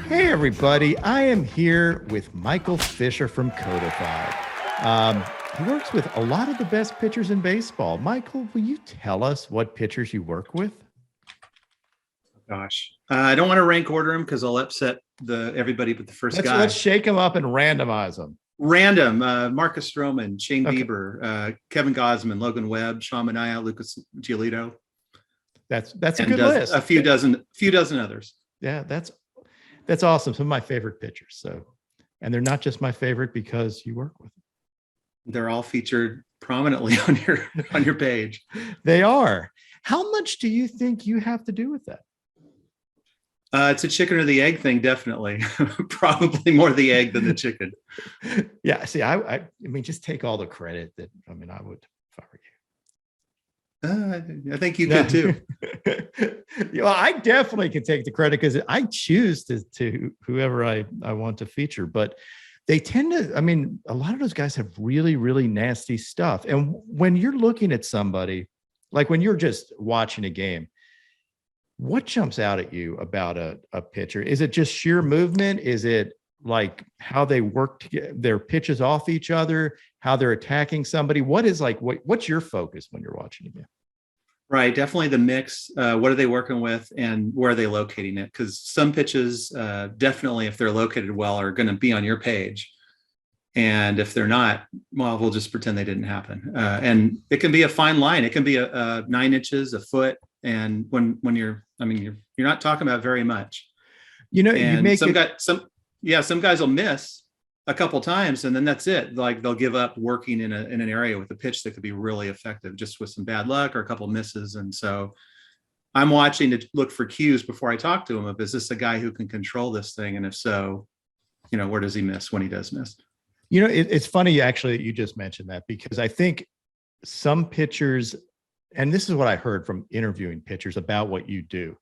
Hey, everybody. I am here with Michael Fisher from Codify. He works with a lot of the best pitchers in baseball. Michael, will you tell us what pitchers you work with? Gosh, I don't want to rank order them because I'll upset everybody but the first guy. Let's shake them up and randomize them. Random, Marcus Stroman, Shane Bieber, Kevin Gausman, Logan Webb, Manaea, Lucas Giolito. That's a good list. A few dozen others. Yeah, that's awesome. Some of my favorite pitchers. And they're not just my favorite because you work with them. They're all featured prominently on your page. They are. How much do you think you have to do with that? It's a chicken or the egg thing, definitely. Probably more the egg than the chicken. Yeah. See, I mean, just take all the credit I would if I were you. I think you could too. Well, I definitely can take the credit because I choose to whoever I want to feature, but they tend to, a lot of those guys have really, really nasty stuff. And when you're looking at somebody, like when you're just watching a game, what jumps out at you about a pitcher? Is it just sheer movement? Is it like how they work their pitches off each other, how they're attacking somebody? What's your focus when you're watching a game? Right. Definitely the mix. What are they working with and where are they locating it? Because some pitches, definitely, if they're located well, are going to be on your page. And if they're not, well, we'll just pretend they didn't happen. And it can be a fine line. It can be a 9 inches, a foot. And when you're not talking about very much. Some guys will miss a couple times and then that's it. Like they'll give up working in an area with a pitch that could be really effective just with some bad luck or a couple misses. And so I'm watching to look for cues before I talk to him. Is this a guy who can control this thing? And if so, where does he miss when he does miss? It's funny actually that you just mentioned that because I think some pitchers, and this is what I heard from interviewing pitchers about what you do,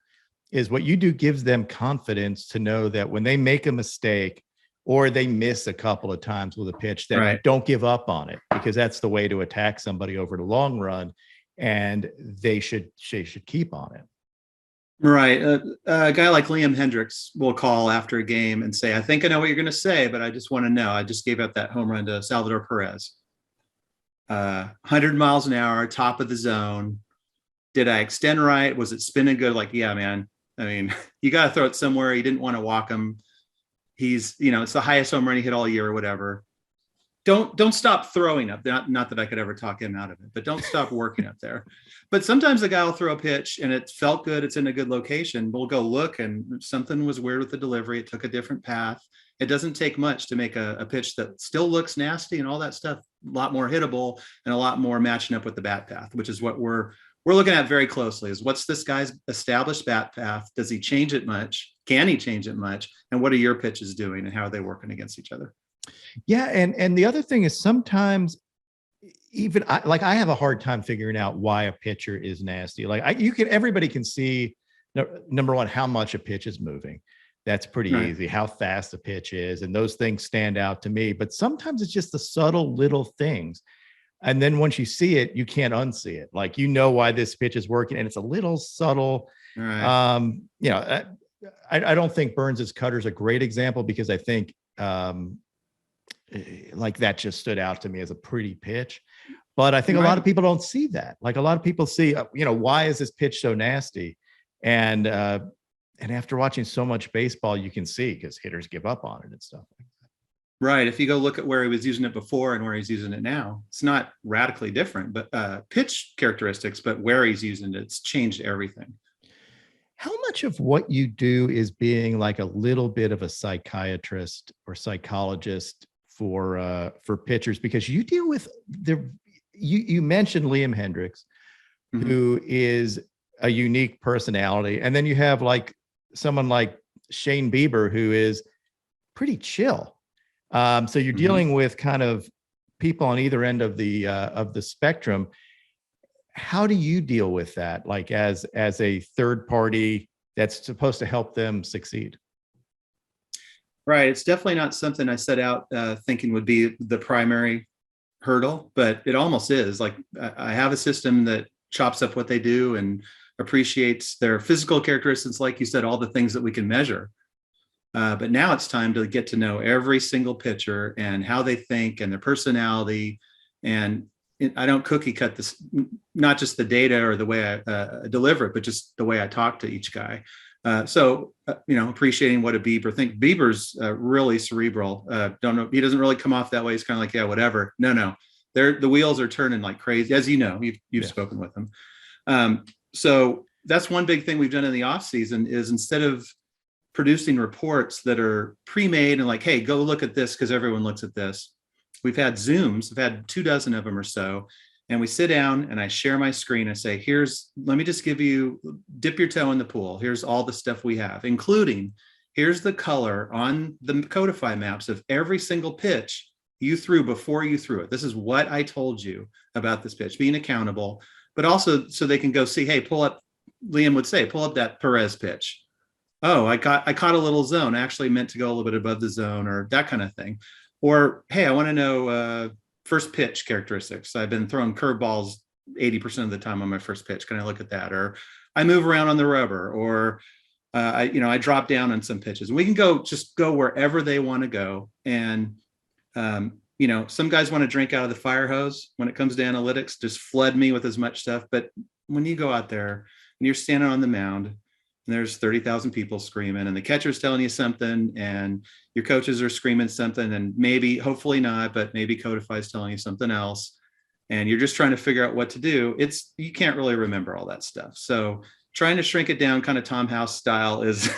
is what you do gives them confidence to know that when they make a mistake or they miss a couple of times with a pitch, that right. Don't give up on it because that's the way to attack somebody over the long run, and they should keep on it. Right. A guy like Hendriks will call after a game and say, I think I know what you're going to say, but I just want to know. I just gave up that home run to Salvador Perez. 100 miles an hour, top of the zone. Did I extend right? Was it spinning good? Like, yeah, man. You got to throw it somewhere. You didn't want to walk him. He's, it's the highest home run he hit all year or whatever. Don't stop throwing up. Not that I could ever talk him out of it, but don't stop working up there. But sometimes the guy will throw a pitch and it felt good. It's in a good location. We'll go look and something was weird with the delivery. It took a different path. It doesn't take much to make a pitch that still looks nasty and all that stuff, a lot more hittable and a lot more matching up with the bat path, which is what we're looking at very closely is what's this guy's established bat path? Does he change it much? Can he change it much? And what are your pitches doing and how are they working against each other? Yeah. And the other thing is sometimes even I have a hard time figuring out why a pitcher is nasty. Everybody can see, number one, how much a pitch is moving. That's pretty right. easy. How fast the pitch is. And those things stand out to me, but sometimes it's just the subtle little things. And then once you see it, you can't unsee it. Like, why this pitch is working and it's a little subtle. Right. I don't think Burns's cutter is a great example because I think like that just stood out to me as a pretty pitch. But I think a lot of people don't see that. Like a lot of people see, why is this pitch so nasty? And after watching so much baseball, you can see because hitters give up on it and stuff like that. Right. If you go look at where he was using it before and where he's using it now, it's not radically different, but pitch characteristics, but where he's using it, it's changed everything. How much of what you do is being like a little bit of a psychiatrist or psychologist for pitchers? Because you deal with you mentioned Hendriks, mm-hmm. who is a unique personality. And then you have like someone like Shane Bieber, who is pretty chill. So you're dealing with kind of people on either end of the spectrum. How do you deal with that? Like as a third party that's supposed to help them succeed? Right. It's definitely not something I set out thinking would be the primary hurdle, but it almost is. Like I have a system that chops up what they do and appreciates their physical characteristics, like you said, all the things that we can measure. But now it's time to get to know every single pitcher and how they think and their personality. And I don't cookie cut this, not just the data or the way I deliver it, but just the way I talk to each guy. Appreciating what a Bieber think. Bieber's really cerebral. Don't know. He doesn't really come off that way. He's kind of like, yeah, whatever. No. The wheels are turning like crazy. As you know, you've spoken with him. So that's one big thing we've done in the off season is instead of producing reports that are pre-made and like, hey, go look at this because everyone looks at this. We've had Zooms. I've had 24 of them or so. And we sit down and I share my screen and say, let me just dip your toe in the pool. Here's all the stuff we have, including here's the color on the Codify maps of every single pitch you threw before you threw it. This is what I told you about this pitch, being accountable, but also so they can go see, hey, Liam would say, pull up that Perez pitch. Oh, I caught a little zone. I actually meant to go a little bit above the zone or that kind of thing. Or, hey, I want to know first pitch characteristics. I've been throwing curveballs 80% of the time on my first pitch. Can I look at that? Or I move around on the rubber, or I drop down on some pitches. We can go wherever they want to go. And some guys want to drink out of the fire hose when it comes to analytics. Just flood me with as much stuff. But when you go out there and you're standing on the mound, and there's 30,000 people screaming and the catcher's telling you something and your coaches are screaming something and maybe, hopefully not, but maybe Codify is telling you something else. And you're just trying to figure out what to do. You can't really remember all that stuff. So trying to shrink it down kind of Tom House style is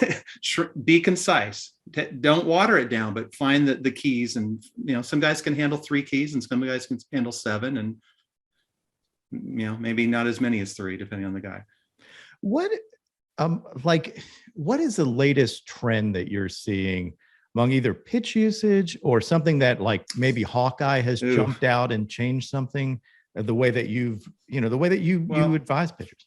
be concise. Don't water it down, but find the keys. And, some guys can handle 3 keys and some guys can handle 7 and, maybe not as many as 3, depending on the guy. What is the latest trend that you're seeing among either pitch usage or something that like maybe Hawkeye has jumped out and changed something, the way that you advise pitchers?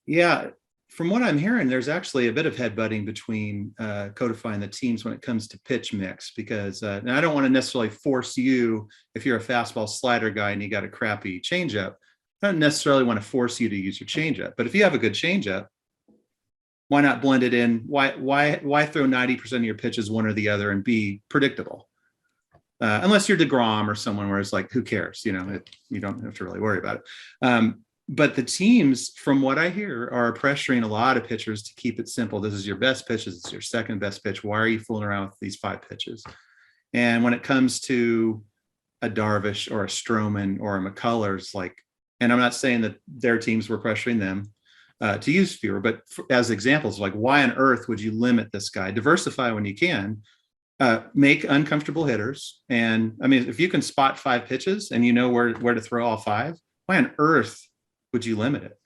Yeah. From what I'm hearing, there's actually a bit of headbutting between Codify and the teams when it comes to pitch mix, because and I don't want to necessarily force you, if you're a fastball slider guy and you got a crappy changeup, I don't necessarily want to force you to use your changeup. But if you have a good changeup, why not blend it in? Why throw 90% of your pitches one or the other and be predictable? Unless you're deGrom or someone where it's like, who cares? You don't have to really worry about it. But the teams, from what I hear, are pressuring a lot of pitchers to keep it simple. This is your best pitch. This is your second best pitch. Why are you fooling around with these 5 pitches? And when it comes to a Darvish or a Stroman or a McCullers, and I'm not saying that their teams were pressuring them to use fewer, but as examples, like why on earth would you limit this guy? Diversify when you can, make uncomfortable hitters. And I mean, if you can spot 5 pitches and you know where to throw all 5, why on earth would you limit it?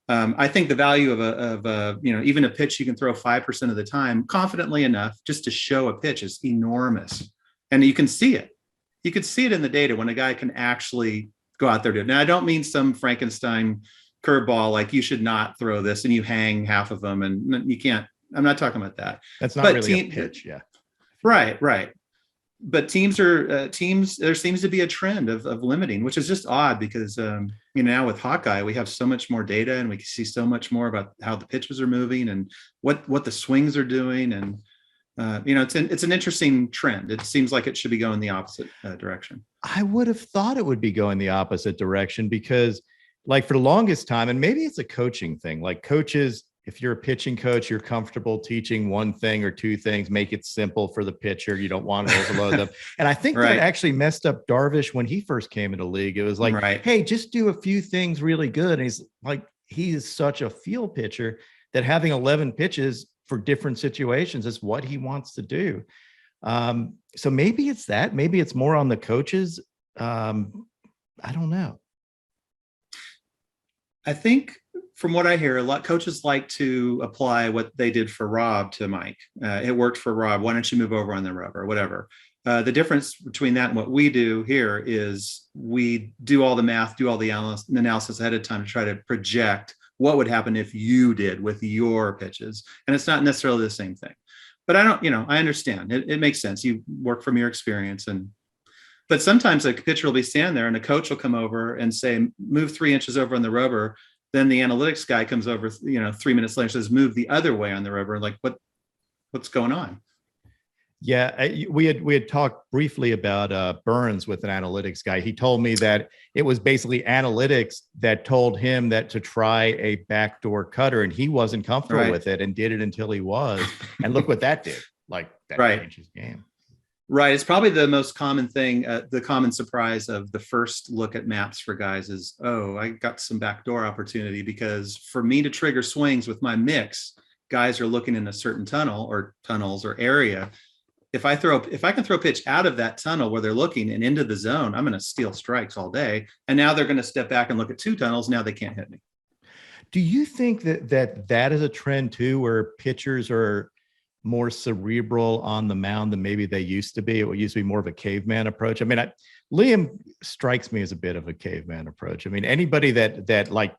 I think the value of even a pitch you can throw 5% of the time confidently enough just to show a pitch is enormous. And you can see it. You could see it in the data when a guy can actually go out there to do it. Now, I don't mean some Frankenstein curveball, like you should not throw this and you hang half of them and you can't. I'm not talking about that. That's not really a pitch. Yeah. Right. But there seems to be a trend of limiting, which is just odd because, now with Hawkeye, we have so much more data and we can see so much more about how the pitches are moving and what the swings are doing. And, it's an interesting trend. It seems like it should be going the opposite direction. I would have thought it would be going the opposite direction because like for the longest time, and maybe it's a coaching thing, like coaches, if you're a pitching coach, you're comfortable teaching one thing or 2 things, make it simple for the pitcher. You don't want to overload them. And I think that actually messed up Darvish when he first came into the league. It was like, hey, just do a few things really good. And he is such a field pitcher that having 11 pitches for different situations is what he wants to do. So maybe it's that, maybe it's more on the coaches. I don't know. I think from what I hear, a lot of coaches like to apply what they did for Rob to Mike. It worked for Rob. Why don't you move over on the rubber, whatever. The difference between that and what we do here is we do all the math, do all the analysis ahead of time to try to project what would happen if you did with your pitches. And it's not necessarily the same thing. But I understand. It makes sense. You work from your experience. But sometimes a pitcher will be standing there and a coach will come over and say, move 3 inches over on the rubber. Then the analytics guy comes over, 3 minutes later and says, move the other way on the rubber. Like, what? what's going on? Yeah, we had talked briefly about Burns with an analytics guy. He told me that it was basically analytics that told him that to try a backdoor cutter, and he wasn't comfortable with it and did it until he was. And look what that did. Like that changed his game. Right. It's probably the most common thing, the common surprise of the first look at maps for guys is, oh, I got some backdoor opportunity, because for me to trigger swings with my mix, guys are looking in a certain tunnel or tunnels or area. If I can throw a pitch out of that tunnel where they're looking and into the zone, I'm going to steal strikes all day. And now they're going to step back and look at two tunnels. Now they can't hit me. Do you think that is a trend too, where pitchers are more cerebral on the mound than maybe they used to be? It used to be more of a caveman approach. I mean, Liam strikes me as a bit of a caveman approach. I mean, anybody that like,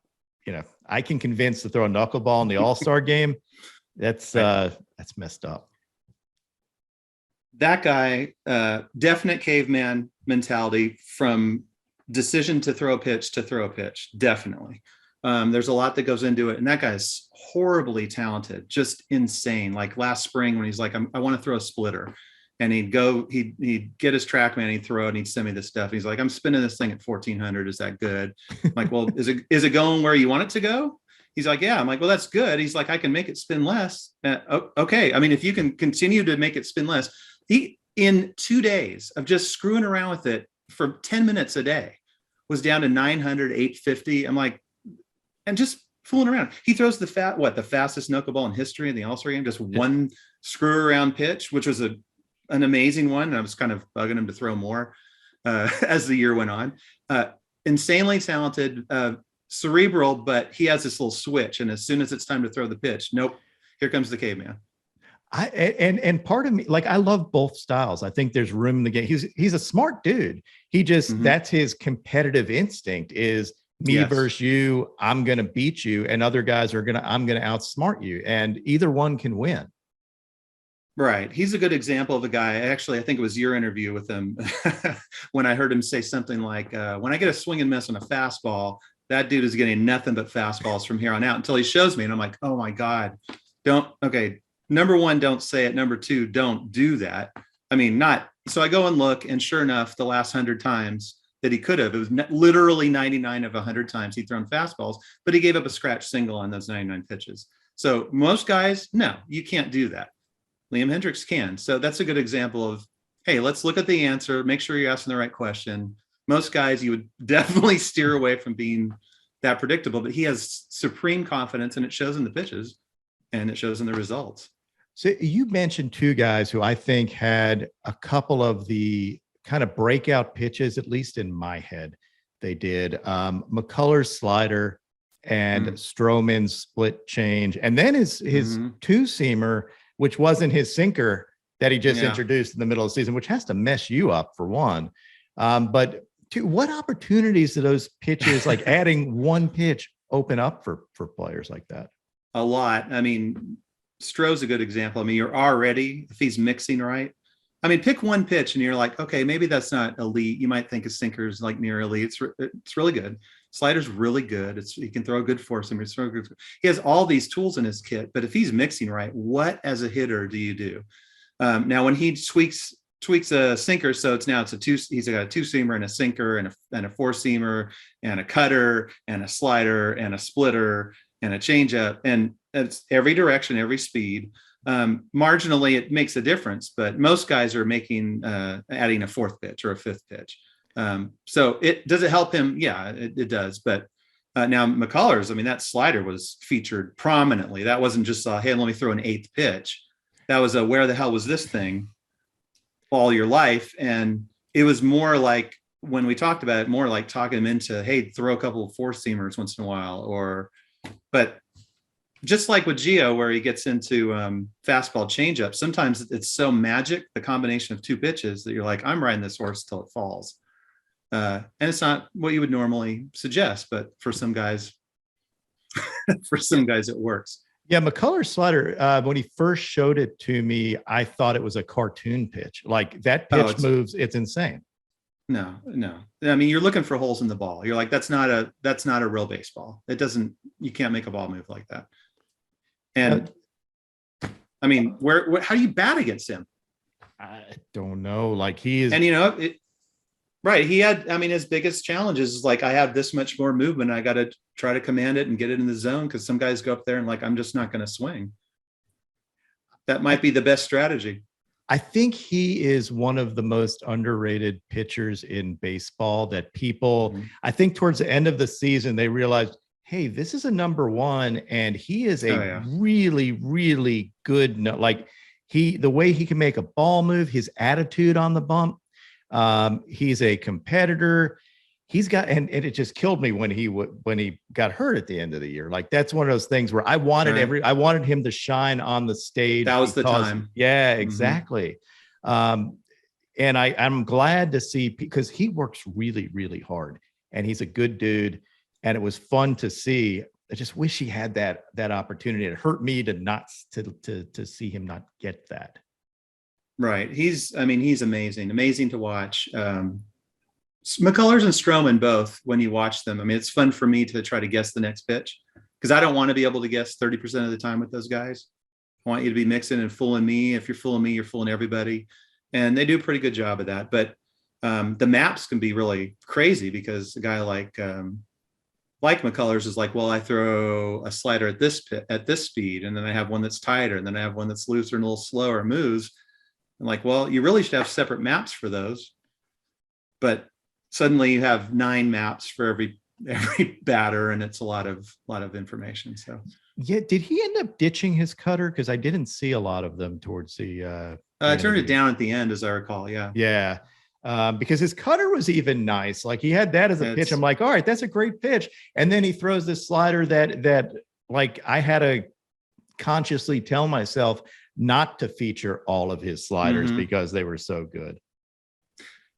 I can convince to throw a knuckleball in the All-Star game, that's messed up. That guy, definite caveman mentality, from decision to throw a pitch, definitely. There's a lot that goes into it. And that guy's horribly talented, just insane. Like last spring when he's like, I want to throw a splitter. And he'd get his TrackMan, he'd throw it, and he'd send me this stuff. He's like, I'm spinning this thing at 1400. Is that good? I'm like, well, is it going where you want it to go? He's like, yeah. I'm like, well, that's good. He's like, I can make it spin less. Okay. I mean, if you can continue to make it spin less, in 2 days of just screwing around with it for 10 minutes a day, was down to 900, 850. I'm like, and just fooling around. He throws the fastest knuckleball in history in the All-Star game, just one screw around pitch, which was an amazing one. And I was kind of bugging him to throw more as the year went on. Insanely talented, cerebral, but he has this little switch. And as soon as it's time to throw the pitch, nope, here comes the caveman. And part of me, like, I love both styles. I think there's room in the game. He's a smart dude. He just, that's his competitive instinct is me versus you. I'm going to beat you. And other guys I'm going to outsmart you. And either one can win. Right. He's a good example of a guy. Actually, I think it was your interview with him when I heard him say something like, when I get a swing and miss on a fastball, that dude is getting nothing but fastballs from here on out until he shows me. And I'm like, oh my God, number one, don't say it. Number two, don't do that. I mean, so I go and look, and sure enough, the last 100 times that he could have, it was literally 99 of 100 times he'd thrown fastballs, but he gave up a scratch single on those 99 pitches. So most guys, no, you can't do that. Liam Hendriks can. So that's a good example of, hey, let's look at the answer, make sure you're asking the right question. Most guys, you would definitely steer away from being that predictable, but he has supreme confidence, and it shows in the pitches and it shows in the results. So you mentioned two guys who I think had a couple of the kind of breakout pitches, at least in my head. They did McCullers slider and Stroman's split change, and then his two-seamer, which wasn't his sinker that he just introduced in the middle of the season, which has to mess you up for one. But two, what opportunities do those pitches, like adding one pitch, open up for players like that? A lot. I mean, Stroh's a good example. I mean, you're already, if he's mixing right, I mean, pick one pitch and you're like, okay, maybe that's not elite. You might think a sinker's like near elite. It's really good. Slider's really good. He can throw a good four seamer. He has all these tools in his kit, but if he's mixing right, what as a hitter do you do? Now, when he tweaks a sinker, so he's got a two seamer and a sinker and a four seamer and a cutter and a slider and a splitter and a changeup, and it's every direction, every speed. Marginally, it makes a difference, but most guys are adding a fourth pitch or a fifth pitch. So does it help him? Yeah, it does. But now McCullers, I mean, that slider was featured prominently. That wasn't just hey, let me throw an eighth pitch. That was where the hell was this thing all your life? And it was more like, when we talked about it, more like talking him into, hey, throw a couple of four seamers once in a while, but just like with Gio, where he gets into fastball changeup, sometimes it's so magic, the combination of two pitches, that you're like, I'm riding this horse till it falls. And it's not what you would normally suggest, but for some guys, it works. Yeah, McCullers slider, when he first showed it to me, I thought it was a cartoon pitch. Like, that pitch moves, it's insane. No. I mean, you're looking for holes in the ball. You're like, that's not a real baseball. You can't make a ball move like that. And I mean, how do you bat against him? I don't know. Like he is, and right. He had, I mean, his biggest challenge is like, I have this much more movement. I got to try to command it and get it in the zone. Cause some guys go up there and like, I'm just not going to swing. That might be the best strategy. I think he is one of the most underrated pitchers in baseball that people, I think towards the end of the season, they realized, hey, this is a number one. And he is really, really good. Like the way he can make a ball move, his attitude on the bump. He's a competitor. He's got, and it just killed me when he got hurt at the end of the year. Like that's one of those things where I wanted him to shine on the stage. That was the time. Yeah, exactly. And I'm glad to see, because he works really, really hard and he's a good dude. And it was fun to see. I just wish he had that opportunity. It hurt me to see him not get that. Right. He's amazing to watch. McCullers and Stroman both, when you watch them, I mean, it's fun for me to try to guess the next pitch because I don't want to be able to guess 30% of the time with those guys. I want you to be mixing and fooling me. If you're fooling me, you're fooling everybody. And they do a pretty good job of that. But the maps can be really crazy because a guy like McCullers is like, well, I throw a slider at this speed, and then I have one that's tighter, and then I have one that's looser and a little slower, moves. I'm like, well, you really should have separate maps for those. But suddenly you have 9 maps for every batter, and it's a lot of information. So yeah, did he end up ditching his cutter? Because I didn't see a lot of them towards the. I turned it down at the end, as I recall. Yeah. Yeah. Because his cutter was even nice. Like he had that as a pitch. I'm like, all right, that's a great pitch. And then he throws this slider that like I had to consciously tell myself not to feature all of his sliders because they were so good.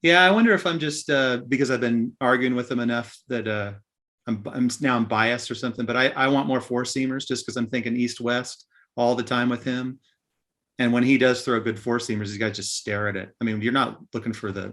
Yeah, I wonder if I'm just because I've been arguing with him enough that I'm biased or something. But I want more 4-seamers just because I'm thinking east-west all the time with him. And when he does throw good 4-seamers, these guys just stare at it. I mean, you're not looking for throw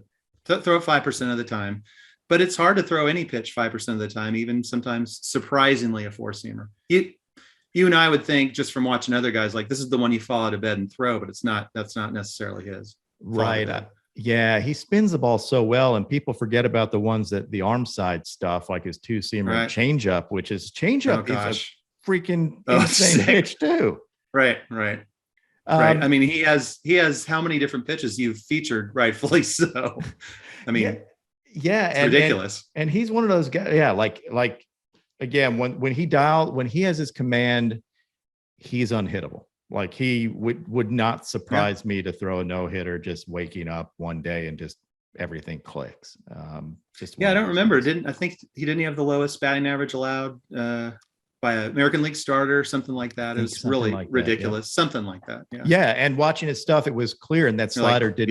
it 5% of the time, but it's hard to throw any pitch 5% of the time, even sometimes surprisingly a 4-seamer. You and I would think just from watching other guys, like this is the one you fall out of bed and throw, but that's not necessarily his. Right. Yeah, he spins the ball so well, and people forget about the ones that the arm side stuff, like his 2-seamer changeup, which is changeup is a freaking insane pitch too. Right. I mean, he has how many different pitches you've featured, rightfully so. I mean, it's ridiculous. And he's one of those guys. Yeah, like again, when he has his command, he's unhittable. Like he would not surprise me to throw a no-hitter just waking up one day and just everything clicks. I don't remember. I think he didn't have the lowest batting average allowed by an American League starter or something like that. It was really like ridiculous. Something like that. Yeah. Yeah. And watching his stuff, it was clear. And that slider did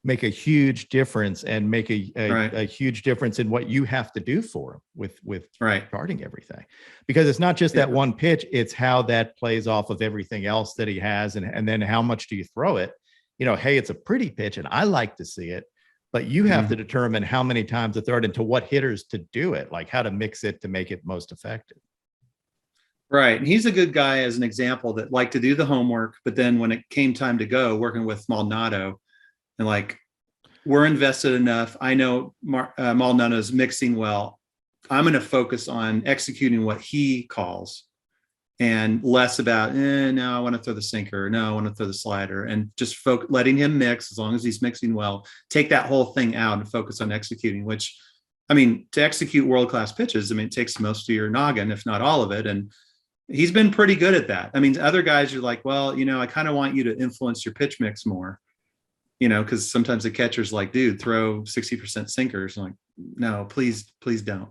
make a huge difference and make a huge difference in what you have to do for him with starting everything. Because it's not just that one pitch, it's how that plays off of everything else that he has. And then how much do you throw it? You know, hey, it's a pretty pitch and I like to see it, but you have to determine how many times to throw it and to what hitters to do it, like how to mix it to make it most effective. Right. And he's a good guy as an example that liked to do the homework, but then when it came time to go working with Maldonado and like, we're invested enough. I know Maldonado's mixing well. I'm going to focus on executing what he calls and less about, no, I want to throw the sinker. No, I want to throw the slider, and just letting him mix as long as he's mixing well, take that whole thing out and focus on executing, which, I mean, to execute world-class pitches, I mean, it takes most of your noggin, if not all of it. And he's been pretty good at that. I mean, other guys are like, well, you know, I kind of want you to influence your pitch mix more, you know, because sometimes the catcher's like, dude, throw 60% sinkers. I'm like, no, please don't.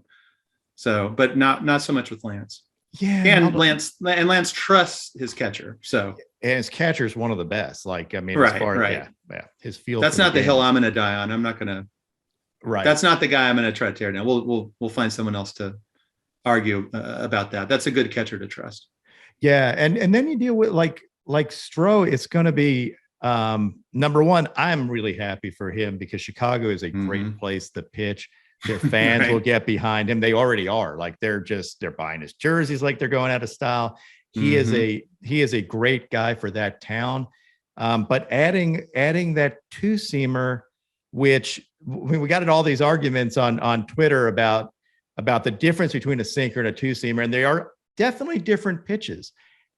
So, but not so much with Lance. Yeah. And Lance trusts his catcher. So, and his catcher is one of the best. Like, I mean, his field. That's not the hill I'm going to die on. I'm not going to. Right. That's not the guy I'm going to try to tear down. We'll find someone else to argue about that. That's a good catcher to trust. Yeah. And then you deal with like Stroh, it's going to be number one. I'm really happy for him because Chicago is a great place to pitch. Their fans will get behind him. They already are. Like they're buying his jerseys like they're going out of style. he is a great guy for that town. But adding that two seamer, which we got in all these arguments on Twitter about the difference between a sinker and a two seamer, and they are definitely different pitches.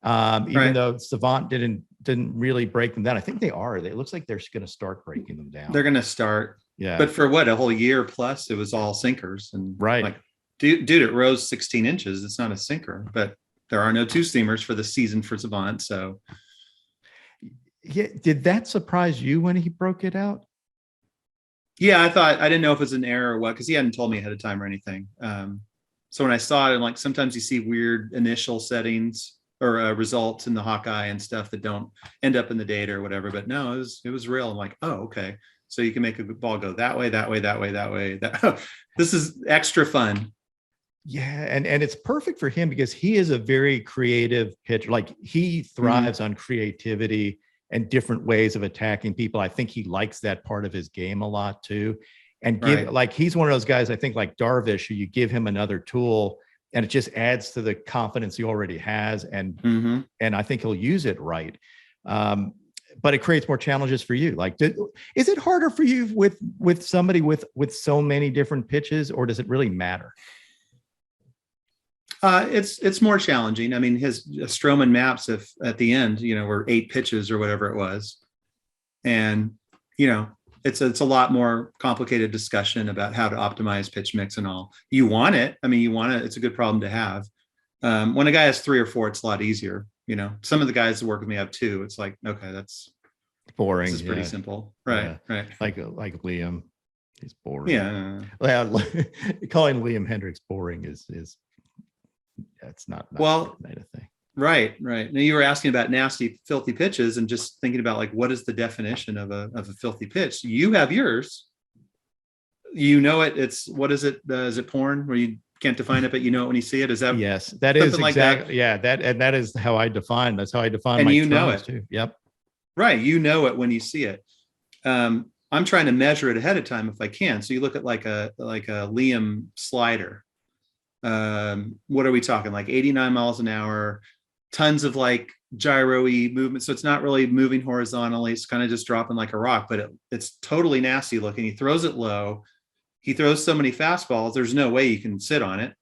Even though Savant didn't really break them down. I think they are. It looks like they're going to start breaking them down. They're going to start. Yeah. But for what, a whole year plus, it was all sinkers. And like, dude, it rose 16 inches. It's not a sinker, but there are no two seamers for the season for Savant. So yeah. Did that surprise you when he broke it out? Yeah, I didn't know if it was an error or what, because he hadn't told me ahead of time or anything. So when I saw it, and like sometimes you see weird initial settings or results in the Hawkeye and stuff that don't end up in the data or whatever. But no, it was real. I'm like, oh, okay. So you can make a ball go that way, that way, that way, that way. This is extra fun. Yeah, and it's perfect for him because he is a very creative pitcher. Like he thrives on creativity and different ways of attacking people. I think he likes that part of his game a lot too. And like he's one of those guys, I think like Darvish, who you give him another tool and it just adds to the confidence he already has. And I think he'll use it right. But it creates more challenges for you. Like, is it harder for you with somebody with so many different pitches, or does it really matter? It's more challenging. I mean, his Stroman maps, if at the end, were 8 pitches or whatever it was. And, it's a lot more complicated discussion about how to optimize pitch mix and all. You want it. I mean, it's a good problem to have. When a guy has 3 or 4, it's a lot easier. Some of the guys that work with me have 2. It's like, okay, that's boring. This is pretty simple. Right. Yeah. Right. Like Liam, he's boring. Yeah. Calling Liam Hendriks boring is that's not well a thing. Right. Now you were asking about nasty, filthy pitches and just thinking about like, what is the definition of a filthy pitch? You have yours. It. What is it? Is it porn where you can't define it, but you know it when you see it? Is that? Yes, that is exactly. Like that is how I define. That's how I define. And my you know it too. Yep. Right. You know it when you see it. I'm trying to measure it ahead of time if I can. So you look at like a Liam slider. What are we talking? Like 89 miles an hour, tons of like gyro-y movement. So it's not really moving horizontally. It's kind of just dropping like a rock, but it's totally nasty looking. He throws it low. He throws so many fastballs. There's no way you can sit on it.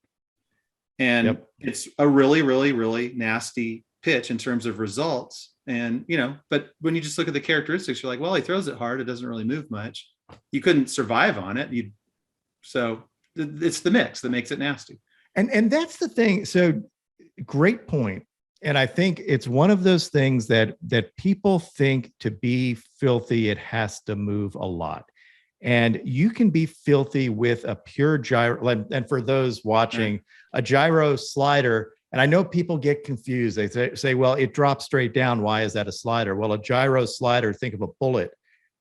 And it's a really, really, really nasty pitch in terms of results. And, but when you just look at the characteristics, you're like, well, he throws it hard. It doesn't really move much. You couldn't survive on it. So it's the mix that makes it nasty. And that's the thing. So great point. And I think it's one of those things that people think to be filthy, it has to move a lot. And you can be filthy with a pure gyro. And for those watching, a gyro slider, and I know people get confused. They say, well, it drops straight down. Why is that a slider? Well, a gyro slider, think of a bullet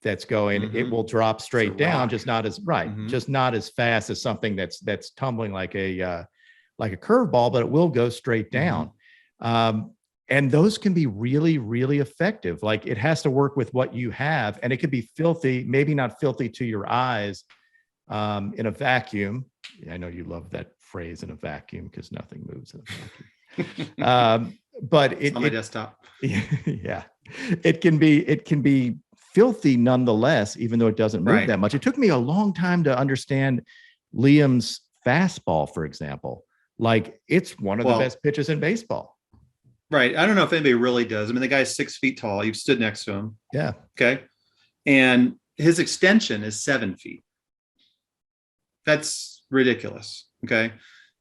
that's going, it will drop straight down, just not as just not as fast as something that's tumbling like a curveball, but it will go straight down. And those can be really, really effective. Like it has to work with what you have, and it could be filthy, maybe not filthy to your eyes in a vacuum. I know you love that phrase, in a vacuum, because nothing moves in a vacuum. But it's on my desktop. Yeah, it can be filthy nonetheless, even though it doesn't move that much. It took me a long time to understand Liam's fastball, for example. Like it's one of the best pitches in baseball. Right. I don't know if anybody really does. I mean, the guy's 6 feet tall. You've stood next to him. Yeah. Okay. And his extension is 7 feet. That's ridiculous. Okay.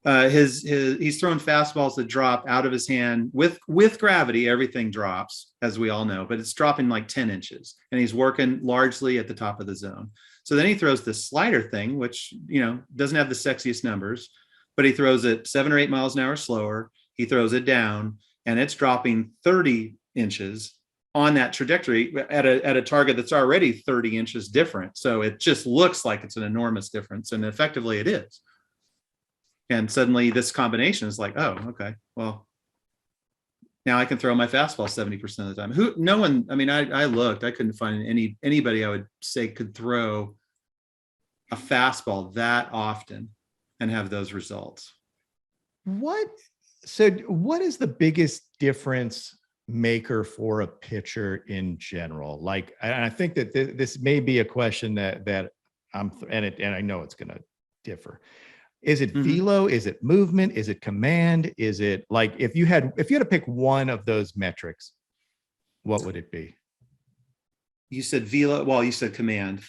He's throwing fastballs that drop out of his hand with gravity. Everything drops, as we all know, but it's dropping like 10 inches, and he's working largely at the top of the zone. So then he throws this slider thing, which, doesn't have the sexiest numbers, but he throws it 7 or 8 miles an hour slower. He throws it down, and it's dropping 30 inches on that trajectory at a target that's already 30 inches different. So it just looks like it's an enormous difference, and effectively it is. And suddenly this combination is like, oh, okay, well, now I can throw my fastball 70% of the time. I looked, I couldn't find anybody I would say could throw a fastball that often and have those results. What So what is the biggest difference maker for a pitcher in general? Like, and I think that this may be a question that and I know it's going to differ. Is it velo? Is it movement? Is it command? Is it like, if you had to pick one of those metrics, what would it be? You said velo. Well, you said command.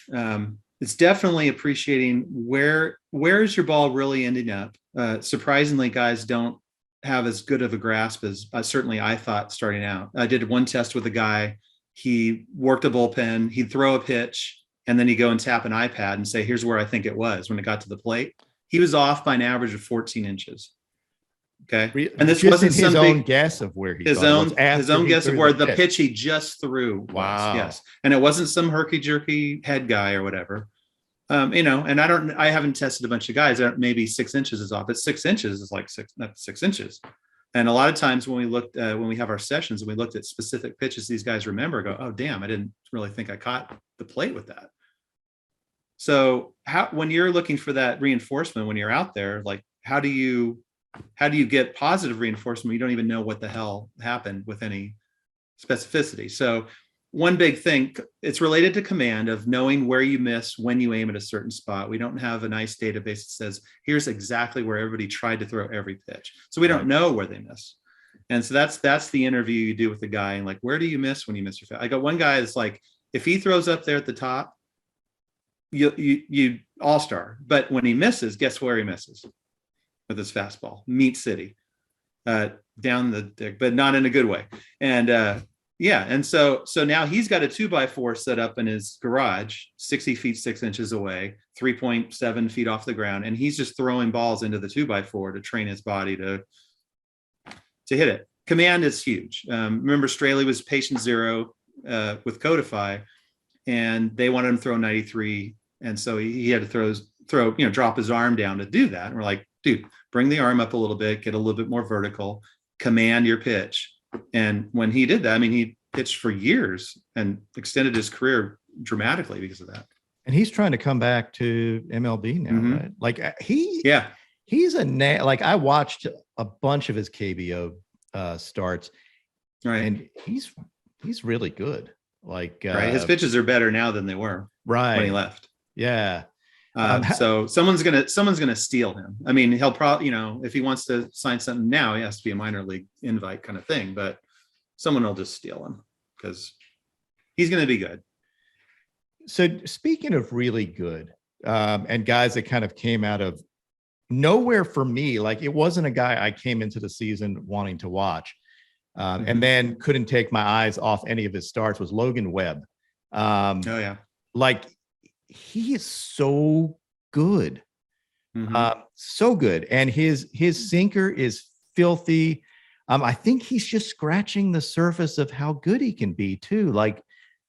It's definitely appreciating where is your ball really ending up. Surprisingly, guys don't have as good of a grasp as certainly I thought starting out. I did one test with a guy. He worked a bullpen. He'd throw a pitch, and then he'd go and tap an iPad and say, "Here's where I think it was when it got to the plate." He was off by an average of 14 inches. Okay, and this wasn't his own guess of where he his own guess of where the pitch he just threw was. Wow. Yes, and it wasn't some herky jerky head guy or whatever. And I haven't tested a bunch of guys. Maybe 6 inches is off, but 6 inches is like 6 inches. And a lot of times when we have our sessions and we looked at specific pitches these guys remember, go, oh damn, I didn't really think I caught the plate with that. So when you're looking for that reinforcement when you're out there, like how do you get positive reinforcement when you don't even know what the hell happened with any specificity? So one big thing, it's related to command of knowing where you miss when you aim at a certain spot. We don't have a nice database that says, here's exactly where everybody tried to throw every pitch. So we don't know where they miss. And so that's the interview you do with the guy. And like, where do you miss when you miss your fit? I got one guy that's like, if he throws up there at the top, you all-star. But when he misses, guess where he misses? With his fastball, meat city, down the dick, but not in a good way. And and so now he's got a 2x4 set up in his garage, 60 feet 6 inches away, 3.7 feet off the ground, and he's just throwing balls into the 2x4 to train his body to hit it. Command is huge. Remember, Straley was patient zero with Codify, and they wanted him to throw 93, and so he had to drop his arm down to do that. And we're like, dude, bring the arm up a little bit, get a little bit more vertical, command your pitch. And when he did that, I mean, he pitched for years and extended his career dramatically because of that. And he's trying to come back to MLB now, right? Like he's like, I watched a bunch of his KBO starts, right? And he's really good. Like, right, his pitches are better now than they were when he left. Yeah. So someone's gonna steal him. I mean, he'll probably, if he wants to sign something now, he has to be a minor league invite kind of thing, but someone will just steal him because he's going to be good. So speaking of really good, and guys that kind of came out of nowhere for me, like it wasn't a guy I came into the season wanting to watch, and then couldn't take my eyes off any of his starts, was Logan Webb. Like he is so good, so good, and his sinker is filthy. I think he's just scratching the surface of how good he can be too. Like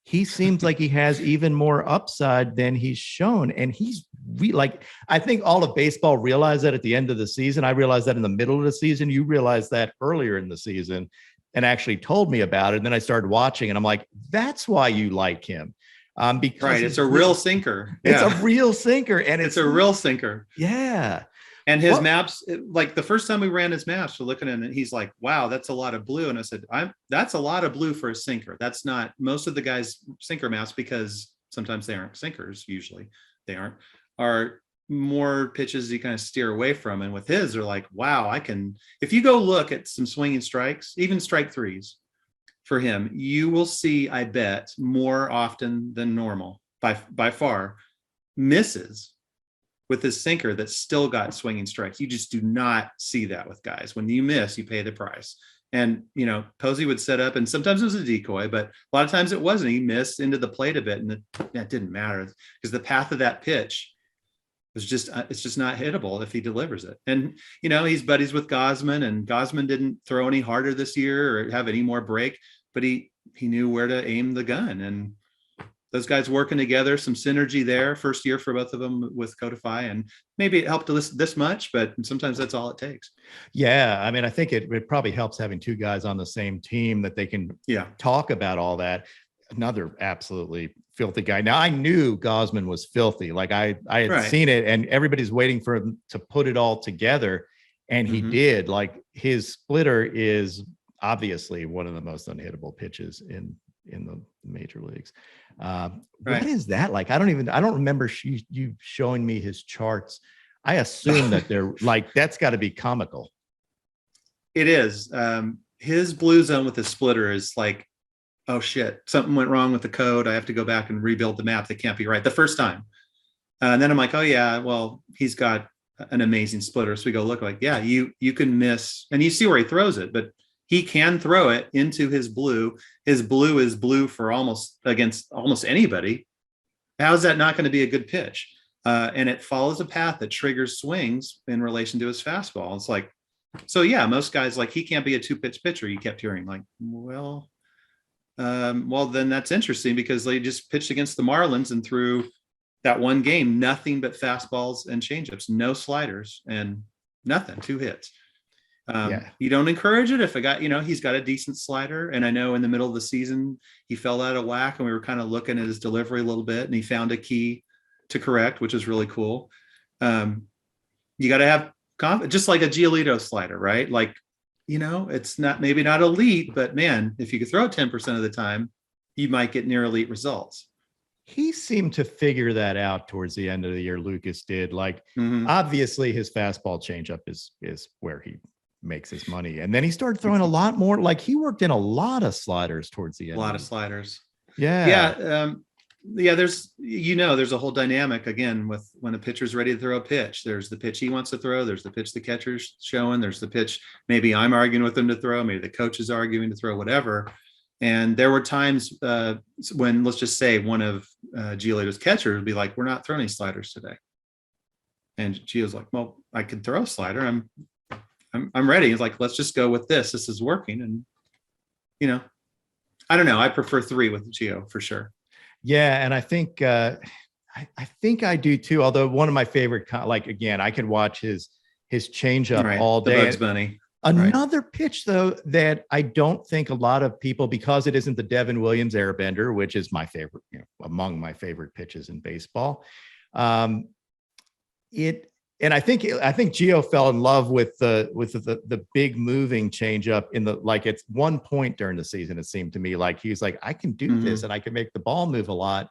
he seems like he has even more upside than he's shown, and he's like, I think all of baseball realized that at the end of the season. I realized that in the middle of the season. You realized that earlier in the season, and actually told me about it. And then I started watching, and I'm like, that's why you like him. Because it's a real sinker. It's a real sinker, and it's a real sinker. Yeah. And his maps, like the first time we ran his maps, we're looking at it, and he's like, wow, that's a lot of blue. And I said, that's a lot of blue for a sinker. That's not most of the guys' sinker maps, because sometimes they aren't sinkers. Usually they are more pitches you kind of steer away from. And with his, they're like, wow, if you go look at some swinging strikes, even strike threes for him, you will see, I bet, more often than normal by far, misses with his sinker that's still got swinging strikes. You just do not see that with guys. When you miss, you pay the price. And, Posey would set up, and sometimes it was a decoy, but a lot of times it wasn't. He missed into the plate a bit, and that didn't matter because the path of that pitch was it's just not hittable if he delivers it. And, he's buddies with Gausman, and Gausman didn't throw any harder this year or have any more break, but he knew where to aim the gun. And those guys working together, some synergy there. First year for both of them with Codify, and maybe it helped this much, but sometimes that's all it takes. Yeah, I mean, I think it probably helps having two guys on the same team that they can talk about all that. Another absolutely filthy guy. Now, I knew Gausman was filthy. Like I had seen it, and everybody's waiting for him to put it all together. And he did. Like, his splitter is obviously one of the most unhittable pitches in the major leagues. What is that like? I don't remember you showing me his charts. I assume that they're like, that's got to be comical. It is. His blue zone with his splitter is like, oh shit, something went wrong with the code. I have to go back and rebuild the map. That can't be right the first time. And then I'm like, oh yeah, well, he's got an amazing splitter. So we go look, like, yeah, you can miss, and you see where he throws it, but he can throw it into his blue. His blue is blue for against almost anybody. How is that not going to be a good pitch? And it follows a path that triggers swings in relation to his fastball. It's like, so yeah, most guys, like, he can't be a 2-pitch pitcher. You kept hearing, like, well, then that's interesting, because they just pitched against the Marlins and threw that one game, nothing but fastballs and changeups, no sliders and nothing, 2 hits. You don't encourage it if a guy, he's got a decent slider. And I know in the middle of the season, he fell out of whack, and we were kind of looking at his delivery a little bit, and he found a key to correct, which is really cool. You got to have confidence, just like a Giolito slider, right? Like, it's maybe not elite, but man, if you could throw it 10% of the time, you might get near elite results. He seemed to figure that out towards the end of the year. Lucas did. Like, obviously his fastball changeup is where he makes his money. And then he started throwing a lot more. Like, he worked in a lot of sliders towards the end. A lot of sliders. Yeah. There's a whole dynamic again with when a pitcher's ready to throw a pitch. There's the pitch he wants to throw. There's the pitch the catcher's showing. There's the pitch maybe I'm arguing with him to throw. Maybe the coach is arguing to throw, whatever. And there were times when, let's just say, one of Giolito's catchers would be like, we're not throwing any sliders today. And Gio's like, well, I could throw a slider. I'm ready. He's like, let's just go with this. This is working. And, I don't know. I prefer 3 with Gio for sure. Yeah. And I think, I think I do too. Although one of my favorite, like, again, I could watch his changeup all day. The Bugs Bunny. Another pitch, though, that I don't think a lot of people, because it isn't the Devin Williams airbender, which is my favorite, among my favorite pitches in baseball. And I think Gio fell in love with the big moving changeup at one point during the season. It seemed to me like he was like, I can do this and I can make the ball move a lot.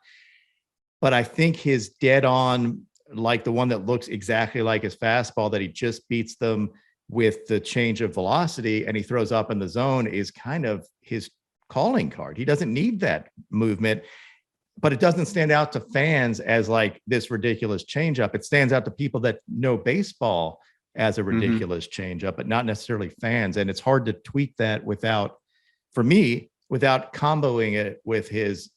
But I think his dead on, like the one that looks exactly like his fastball, that he just beats them with the change of velocity and he throws up in the zone, is kind of his calling card. He doesn't need that movement, but it doesn't stand out to fans as like this ridiculous changeup. It stands out to people that know baseball as a ridiculous changeup, but not necessarily fans. And it's hard to tweak that without comboing it with his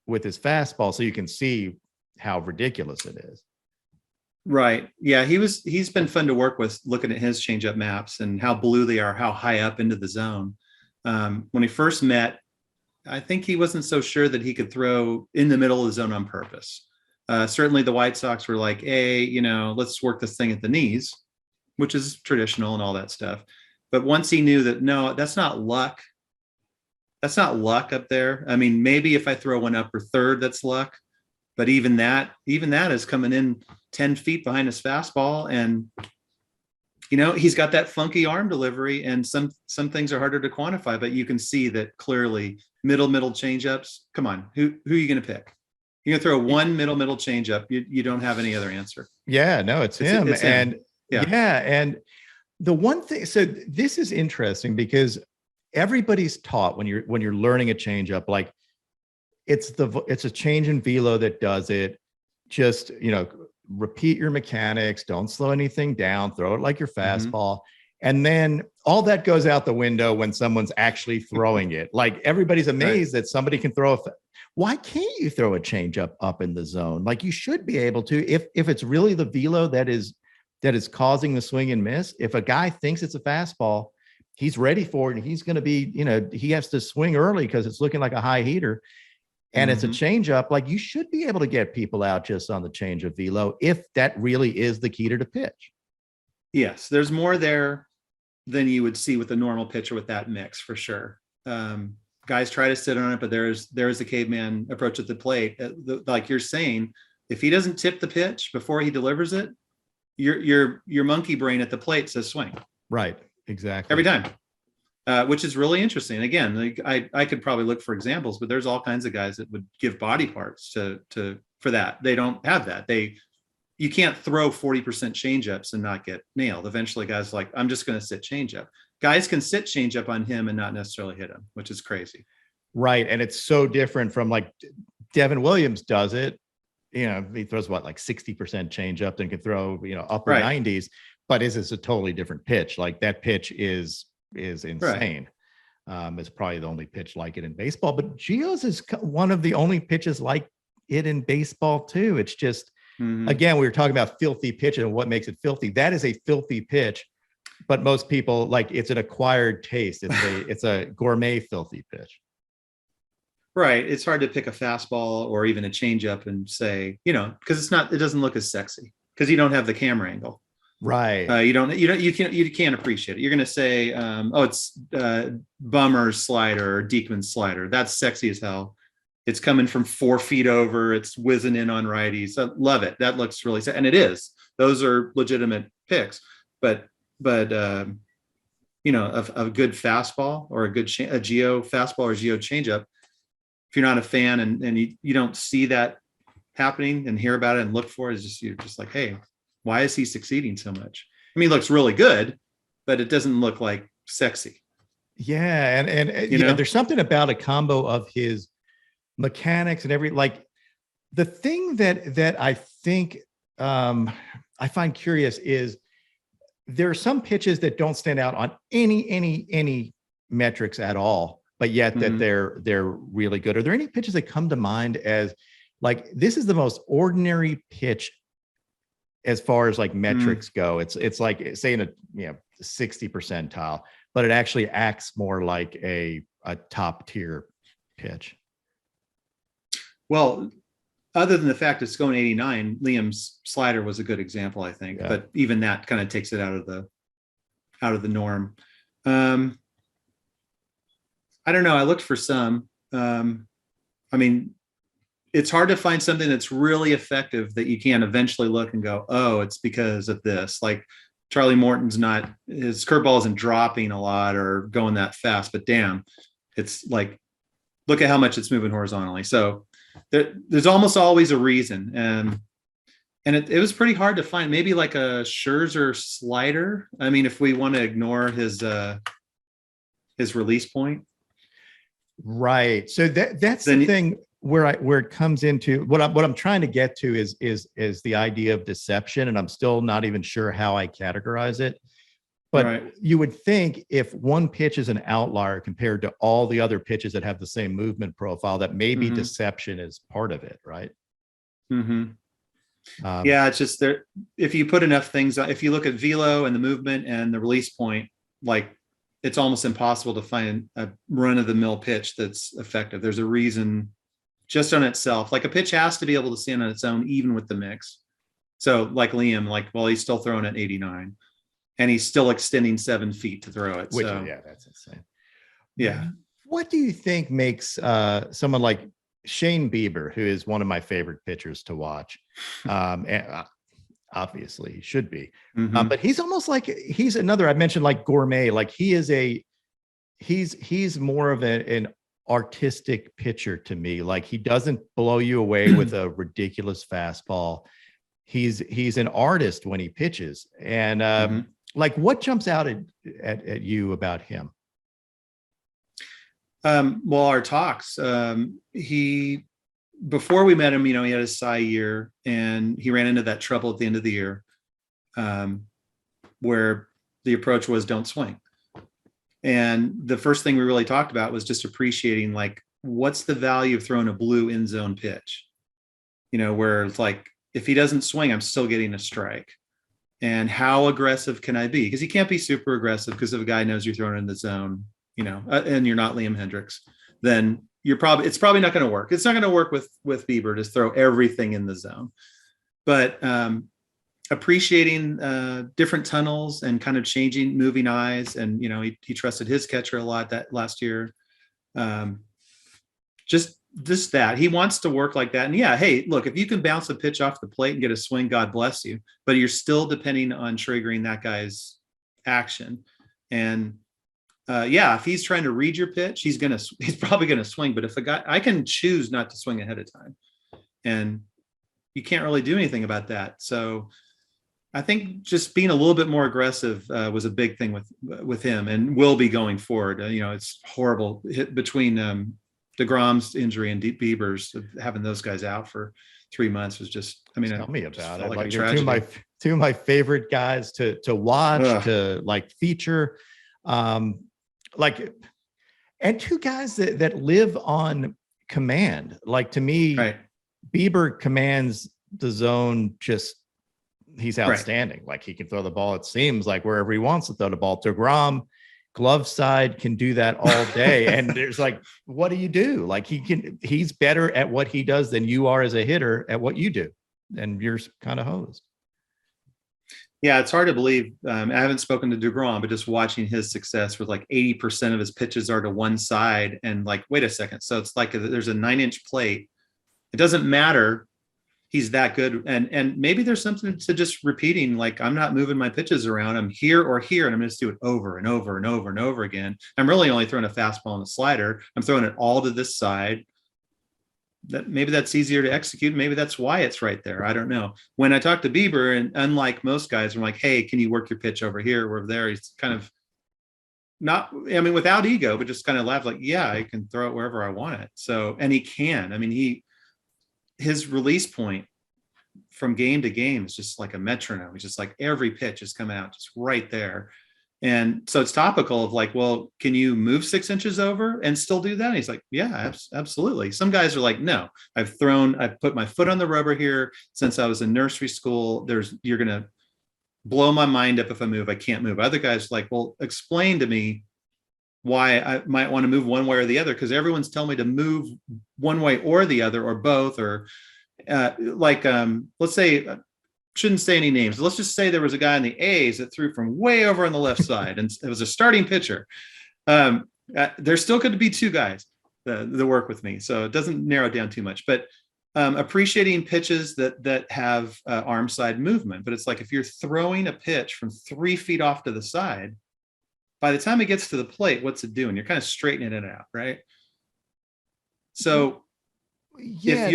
fastball, so you can see how ridiculous it is. Right. Yeah. He's been fun to work with, looking at his changeup maps and how blue they are, how high up into the zone. When he first met, I think he wasn't so sure that he could throw in the middle of the zone on purpose. Certainly the White Sox were like, hey, let's work this thing at the knees, which is traditional and all that stuff. But once he knew that, no, that's not luck. That's not luck up there. I mean, maybe if I throw one upper third, that's luck. But even that is coming in 10 feet behind his fastball. And, he's got that funky arm delivery, and some things are harder to quantify, but you can see that clearly. Middle changeups. Come on. Who are you going to pick? You're going to throw one middle changeup. You don't have any other answer. Yeah, no, it's him. It's him. And and the one thing, so this is interesting because everybody's taught when you're learning a changeup, like it's a change in velo that does it. Just, repeat your mechanics, don't slow anything down, throw it like your fastball. And then all that goes out the window when someone's actually throwing it. Like, everybody's amazed that somebody can throw why can't you throw a changeup up in the zone? Like, you should be able to, if it's really the velo that is causing the swing and miss. If a guy thinks it's a fastball, he's ready for it, and he's going to be, he has to swing early because it's looking like a high heater. And it's a changeup. Like, you should be able to get people out just on the change of velo if that really is the key to the pitch. Yes, there's more there than you would see with a normal pitcher with that mix, for sure. Guys try to sit on it, but there's the caveman approach at the plate. Like you're saying, if he doesn't tip the pitch before he delivers it, your monkey brain at the plate says swing. Right. Exactly. Every time. Which is really interesting. Again, like I could probably look for examples, but there's all kinds of guys that would give body parts for that. They don't have that. You can't throw 40% changeups and not get nailed. Eventually, guys like, I'm just going to sit changeup. Guys can sit changeup on him and not necessarily hit him, which is crazy. Right. And it's so different from like Devin Williams does it. You know, he throws like 60% changeup and can throw, upper 90s, but is a totally different pitch. Like that pitch is insane. It's probably the only pitch like it in baseball, but Gio's is one of the only pitches like it in baseball too. It's just, again, we were talking about filthy pitch and what makes it filthy. That is a filthy pitch, but most people like it's an acquired taste. It's a gourmet filthy pitch. Right. It's hard to pick a fastball or even a changeup and say, because it doesn't look as sexy because you don't have the camera angle. Right. You can't appreciate it. You're going to say, it's Bummer's slider or Diekman's slider. That's sexy as hell. It's coming from 4 feet over. It's whizzing in on righties. I love it. That looks really sad. And it is. Those are legitimate picks. But a good fastball or a Gio fastball or Gio changeup, if you're not a fan and you don't see that happening and hear about it and look for it, you're just like, hey, why is he succeeding so much? I mean, he looks really good, but it doesn't look like sexy. Yeah. And there's something about a combo of his mechanics and the thing that I think I find curious is there are some pitches that don't stand out on any metrics at all, but yet that they're really good. Are there any pitches that come to mind as like, this is the most ordinary pitch as far as like metrics go? It's like saying a 60 percentile, but it actually acts more like a top tier pitch. Well, other than the fact it's going 89, Liam's slider was a good example, I think. Yeah. But even that kind of takes it out of the norm. I don't know. I looked for some. I mean, it's hard to find something that's really effective that you can eventually look and go, oh, it's because of this. Like Charlie Morton's his curveball isn't dropping a lot or going that fast, but damn, it's like, look at how much it's moving horizontally. So there's almost always a reason. And it was pretty hard to find. Maybe like a Scherzer slider. I mean, if we want to ignore his release point. Right. So that's the thing where it comes into what I'm trying to get to is the idea of deception. And I'm still not even sure how I categorize it. But you would think if one pitch is an outlier compared to all the other pitches that have the same movement profile, that maybe deception is part of it, right? Yeah, it's just there. If you put enough things, if you look at velo and the movement and the release point, like it's almost impossible to find a run-of-the-mill pitch that's effective. There's a reason just on itself. Like a pitch has to be able to stand on its own, even with the mix. So like Liam, he's still throwing at 89. And he's still extending 7 feet to throw it. Yeah, that's insane. Yeah. What do you think makes someone like Shane Bieber, who is one of my favorite pitchers to watch? And obviously he should be, but he's almost like he's another. I mentioned like gourmet. Like he's more of an artistic pitcher to me. Like he doesn't blow you away with a ridiculous fastball. He's an artist when he pitches, and like, what jumps out at you about him? Well, our talks, before we met him, he had his Cy year and he ran into that trouble at the end of the year, where the approach was don't swing. And the first thing we really talked about was just appreciating, like, what's the value of throwing a blue end zone pitch? Where it's like, if he doesn't swing, I'm still getting a strike. And how aggressive can I be? Because you can't be super aggressive, because if a guy knows you're throwing in the zone, and you're not Liam Hendriks, then it's probably not going to work. It's not going to work with Bieber to throw everything in the zone. But appreciating different tunnels and kind of moving eyes. And, he trusted his catcher a lot that last year. Just just that he wants to work like that. And yeah, hey, look, if you can bounce a pitch off the plate and get a swing, God bless you. But you're still depending on triggering that guy's action. And if he's trying to read your pitch, he's probably gonna swing. But if a guy, I can choose not to swing ahead of time, and you can't really do anything about that. So I think just being a little bit more aggressive was a big thing with him, and will be going forward. It's horrible between deGrom's injury and Bieber's, having those guys out for 3 months was just. I mean, tell me about it. Like two of my favorite guys to watch, to like feature, and two guys that live on command. Like, to me, right. Bieber commands the zone. He's outstanding. Right. Like, he can throw the ball, it seems like, wherever he wants to throw the ball. deGrom, glove side, can do that all day. And there's like, what do you do? Like, he's better at what he does than you are as a hitter at what you do. And you're kind of hosed. Yeah, it's hard to believe. I haven't spoken to deGrom, but just watching his success with like 80% of his pitches are to one side. And like, wait a second. So it's like there's a 9-inch plate. It doesn't matter. He's that good. And maybe there's something to just repeating, like, I'm not moving my pitches around. I'm here or here, and I'm going to do it over and over and over and over again. I'm really only throwing a fastball and a slider. I'm throwing it all to this side. Maybe that's easier to execute. Maybe that's why it's right there. I don't know. When I talk to Bieber, and unlike most guys, I'm like, hey, can you work your pitch over here or over there? He's kind of not, I mean, without ego, but just kind of laugh like, yeah, I can throw it wherever I want it. So, and he can. I mean, his release point from game to game is just like a metronome. It's just like every pitch is coming out just right there. And so it's topical of like, well, can you move 6 inches over and still do that? And he's like, yeah, absolutely. Some guys are like, no, I've put my foot on the rubber here since I was in nursery school. You're going to blow my mind up if I move. I can't move. Other guys are like, well, explain to me why I might want to move one way or the other, because everyone's telling me to move one way or the other or both, or let's say, shouldn't say any names. Let's just say there was a guy in the A's that threw from way over on the left side, and it was a starting pitcher. There's still going to be 2 guys that work with me, so it doesn't narrow down too much. But appreciating pitches that have arm side movement. But it's like, if you're throwing a pitch from 3 feet off to the side, by the time it gets to the plate, what's it doing? You're kind of straightening it out, right? So yeah.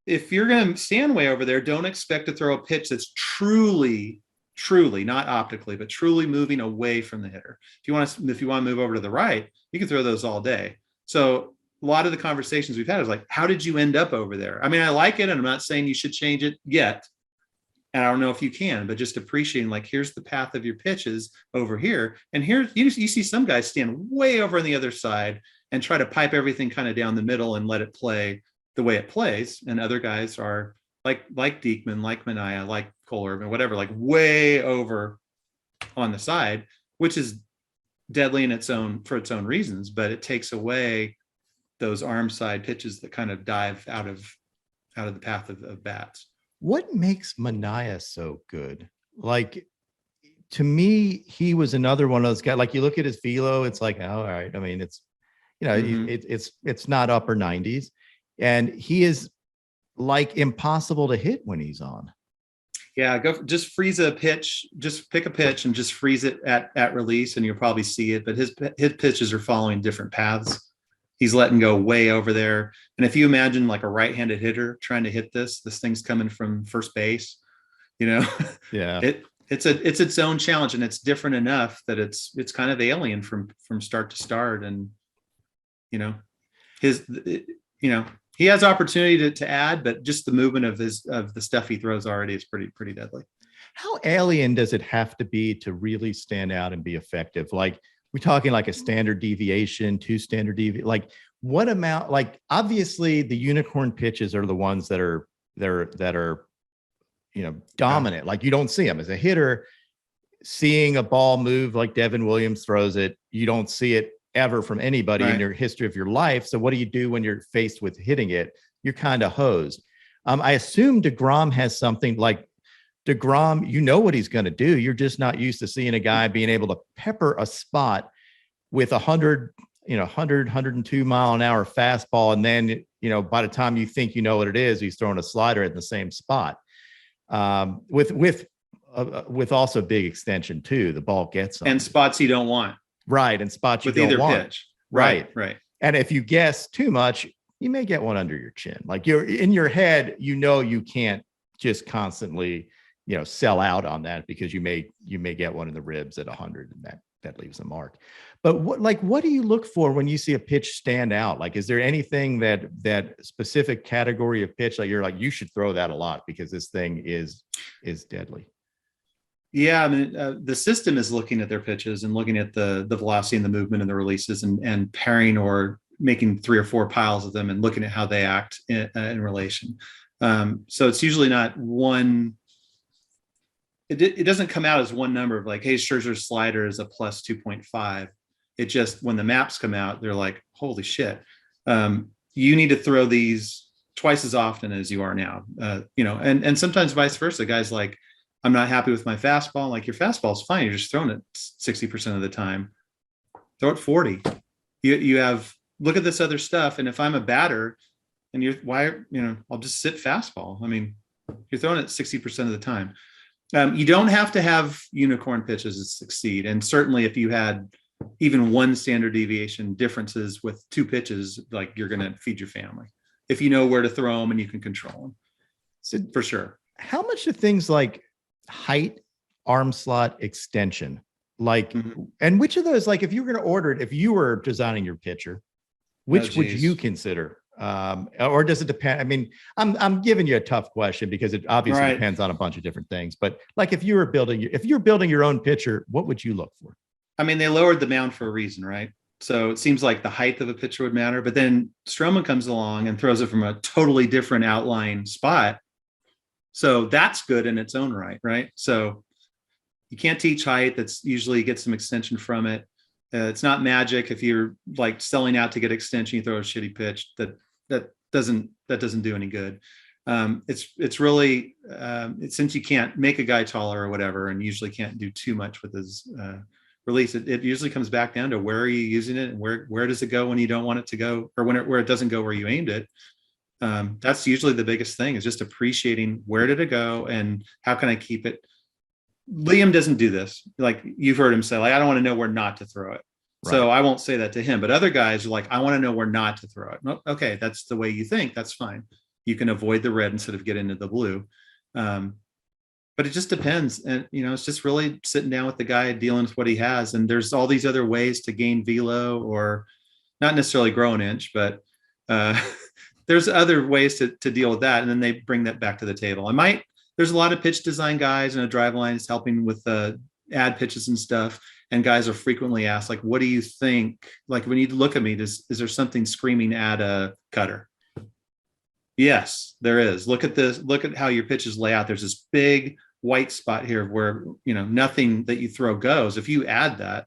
if you're going to stand way over there, don't expect to throw a pitch that's truly, not optically, but truly moving away from the hitter. If you want to move over to the right, you can throw those all day. So a lot of the conversations we've had is like, how did you end up over there? I mean, I like it, and I'm not saying you should change it yet. And I don't know if you can, but just appreciating, like, here's the path of your pitches over here. And here you see some guys stand way over on the other side and try to pipe everything kind of down the middle and let it play the way it plays. And other guys are like Diekman, like Manaea, like Kohler, and whatever, like way over on the side, which is deadly for its own reasons, but it takes away those arm side pitches that kind of dive out of the path of bats. What makes Manaea so good? Like, to me, he was another one of those guys. Like, you look at his velo, it's like, oh, all right. I mean, it's, it's not upper 90s, and he is like impossible to hit when he's on. Yeah, just freeze a pitch. Just pick a pitch and just freeze it at release, and you'll probably see it. But his pitches are following different paths. He's letting go way over there. And if you imagine like a right-handed hitter trying to hit this thing's coming from first base, yeah, it's its own challenge, and it's different enough that it's kind of alien from start to start. And, he has opportunity to add, but just the movement of the stuff he throws already is pretty deadly. How alien does it have to be to really stand out and be effective? Like, we're talking like a standard deviation, 2 standard deviation, like what amount? Like, obviously the unicorn pitches are the ones that are dominant. Like, you don't see them as a hitter. Seeing a ball move like Devin Williams throws it, you don't see it ever from anybody in your history of your life. So what do you do when you're faced with hitting it? You're kind of hosed. I assume deGrom has something like deGrom, what he's going to do. You're just not used to seeing a guy being able to pepper a spot with 102 mile an hour fastball, and then by the time you think you know what it is, he's throwing a slider in the same spot. With also big extension too. The ball gets on and spots you don't want. Right, and spots you with don't either want. pitch. Right. And if you guess too much, you may get one under your chin. Like you're in your head, you can't just constantly, sell out on that, because you may get one in the ribs at 100, and that leaves a mark. But what do you look for when you see a pitch stand out? Like, is there anything that specific category of pitch, like you're like, you should throw that a lot because this thing is deadly? Yeah, I mean, the system is looking at their pitches and looking at the velocity and the movement and the releases, and pairing or making 3 or 4 piles of them and looking at how they act in relation. So it's usually not one. It doesn't come out as one number of like, hey, Scherzer's slider is a plus 2.5. It just, when the maps come out, they're like, holy shit. You need to throw these twice as often as you are now. And sometimes vice versa. Guys like, I'm not happy with my fastball. Like, your fastball's fine. You're just throwing it 60% of the time. Throw it 40. You have, look at this other stuff. And if I'm a batter and I'll just sit fastball. I mean, you're throwing it 60% of the time. You don't have to have unicorn pitches to succeed. And certainly if you had even one standard deviation differences with 2 pitches, like, you're going to feed your family if you know where to throw them and you can control them. So for sure. How much do things like height, arm slot, extension, and which of those, like, if you were going to order it, if you were designing your pitcher, which would you consider? Or does it depend? I mean, I'm giving you a tough question because it obviously depends on a bunch of different things. But like, if you're building your own pitcher, what would you look for? I mean, they lowered the mound for a reason, right? So it seems like the height of a pitcher would matter. But then Stroman comes along and throws it from a totally different outline spot. So that's good in its own right? So you can't teach height. That's usually get some extension from it. It's not magic. If you're like selling out to get extension, you throw a shitty pitch, that doesn't do any good. It's really since you can't make a guy taller or whatever, and usually can't do too much with his release, it usually comes back down to where are you using it, and where does it go when you don't want it to go, or where it doesn't go where you aimed it. That's usually the biggest thing, is just appreciating where did it go and how can I keep it. Liam doesn't do this. Like, you've heard him say, like, I don't want to know where not to throw it. Right. So I won't say that to him, but other guys are like, I want to know where not to throw it. Okay, that's the way you think. That's fine. You can avoid the red instead of get into the blue. But it just depends. And, it's just really sitting down with the guy, dealing with what he has. And there's all these other ways to gain velo, or not necessarily grow an inch, but there's other ways to deal with that. And then they bring that back to the table. There's a lot of pitch design guys, and a drive line is helping with ad pitches and stuff. And guys are frequently asked, like, what do you think? Like, when you look at me, is there something screaming at a cutter? Yes, there is. Look at this. Look at how your pitches lay out. There's this big white spot here where, nothing that you throw goes. If you add that,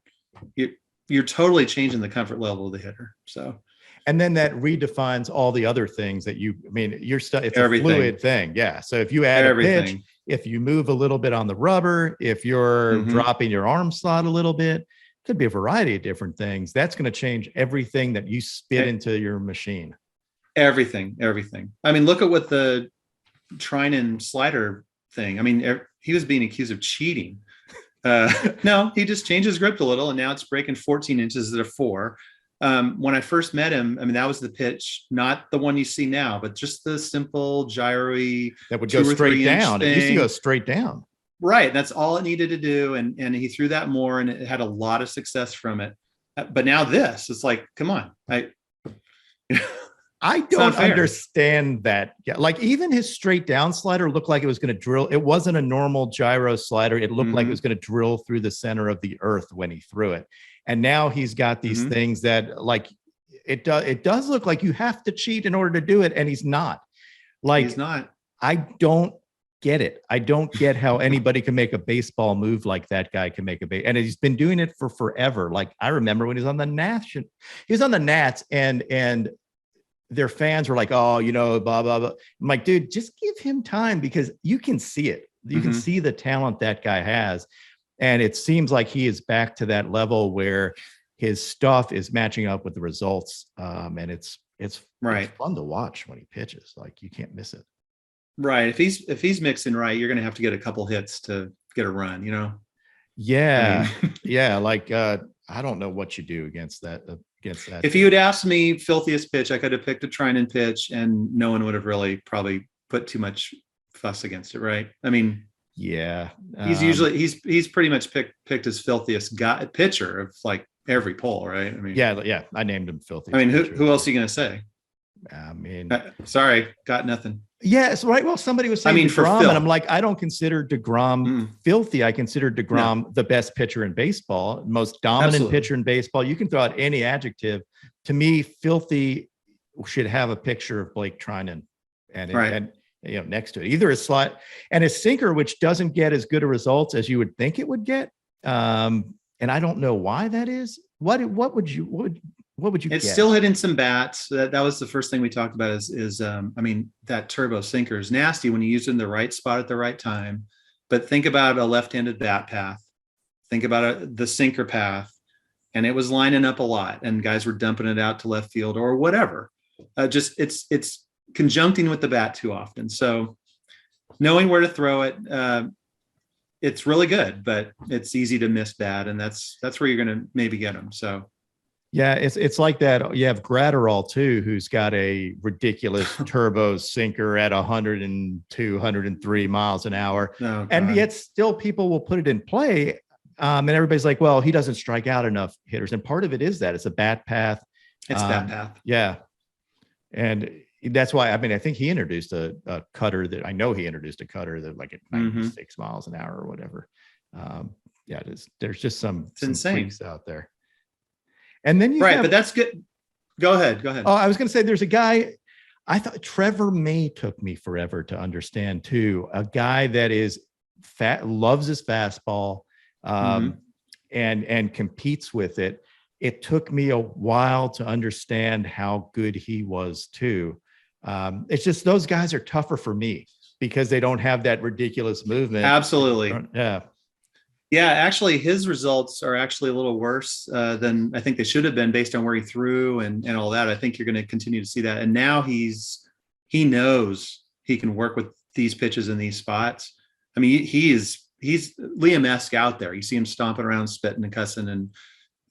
you're totally changing the comfort level of the hitter. So. And then that redefines all the other things that your stuff, it's everything. A fluid thing. Yeah. So if you add everything. A pitch, if you move a little bit on the rubber, if you're dropping your arm slot a little bit, could be a variety of different things. That's going to change everything that you spit into your machine. Everything. I mean, look at what the Treinen slider thing. I mean, he was being accused of cheating. No, he just changed his grip a little, and now it's breaking 14 inches instead of 4. When I first met him, I mean, that was the pitch, not the one you see now, but just the simple gyro-y that would go straight down. It used to go straight down. Right. That's all it needed to do. And he threw that more, and it had a lot of success from it. But now it's like, come on. I don't understand that. Yeah, like, even his straight down slider looked like it was going to drill. It wasn't a normal gyro slider. It looked like it was going to drill through the center of the earth when he threw it. And now he's got these things that, like, it does look like you have to cheat in order to do it. And he's not. Like, he's not. I don't get it. I don't get how anybody can make a baseball move like that guy can make and he's been doing it for forever. Like, I remember when he was on the Nats, and their fans were like, oh, blah, blah, blah. I'm like, dude, just give him time, because you can see it. You can see the talent that guy has. And it seems like he is back to that level where his stuff is matching up with the results. And it's it's Right. it's fun to watch when he pitches. Like you can't miss it. Right. If he's mixing right, you're going to have to get a couple hits to get a run, you know? Yeah. I mean, Yeah. Like I don't know what you do against that. if you had asked me filthiest pitch, I could have picked a Treinen pitch and no one would have really probably put too much fuss against it. Right. I mean, yeah. he's usually, he's pretty much picked his filthiest guy pitcher of like every poll. Right. I mean, yeah. I named him filthy. I mean, who else are you going to say? I mean, sorry, got nothing. Yes, right. Well, somebody was saying for deGrom, Phil. and I'm like, I don't consider deGrom filthy. I consider deGrom the best pitcher in baseball, most dominant pitcher in baseball. You can throw out any adjective. To me, filthy should have a picture of Blake Treinen and you know, next to it, either a slot and a sinker, which doesn't get as good a results as you would think it would get. And I don't know why that is. What would you It's get? still hitting some bats. That was the first thing we talked about is I mean, that turbo sinker is nasty when you use it in the right spot at the right time. But think about a left-handed bat path. Think about the sinker path. And it was lining up a lot and guys were dumping it out to left field or whatever. Just it's conjuncting with the bat too often. So knowing where to throw it, it's really good, but it's easy to miss bad. And that's where you're going to maybe get them. So yeah, it's like that. You have Graterol too, who's got a ridiculous turbo sinker at 102, 103 miles an hour. Oh, and yet still people will put it in play. And everybody's like, well, he doesn't strike out enough hitters. And part of it is that it's a bat path. It's bat path. Yeah. And that's why, I mean, I think he introduced a cutter that like at 96 miles an hour or whatever. Yeah, there's just some freaks out there. And then but that's good. Go ahead. Oh, I was going to say there's a guy, I thought Trevor May took me forever to understand too. A guy that is loves his fastball and competes with it. It took me a while to understand how good he was too. It's just those guys are tougher for me because they don't have that ridiculous movement. Absolutely. Yeah. Yeah, actually, his results are actually a little worse than I think they should have been based on where he threw and all that. I think you're going to continue to see that. And now he knows he can work with these pitches in these spots. I mean, he's Liam-esque out there. You see him stomping around, spitting and cussing and,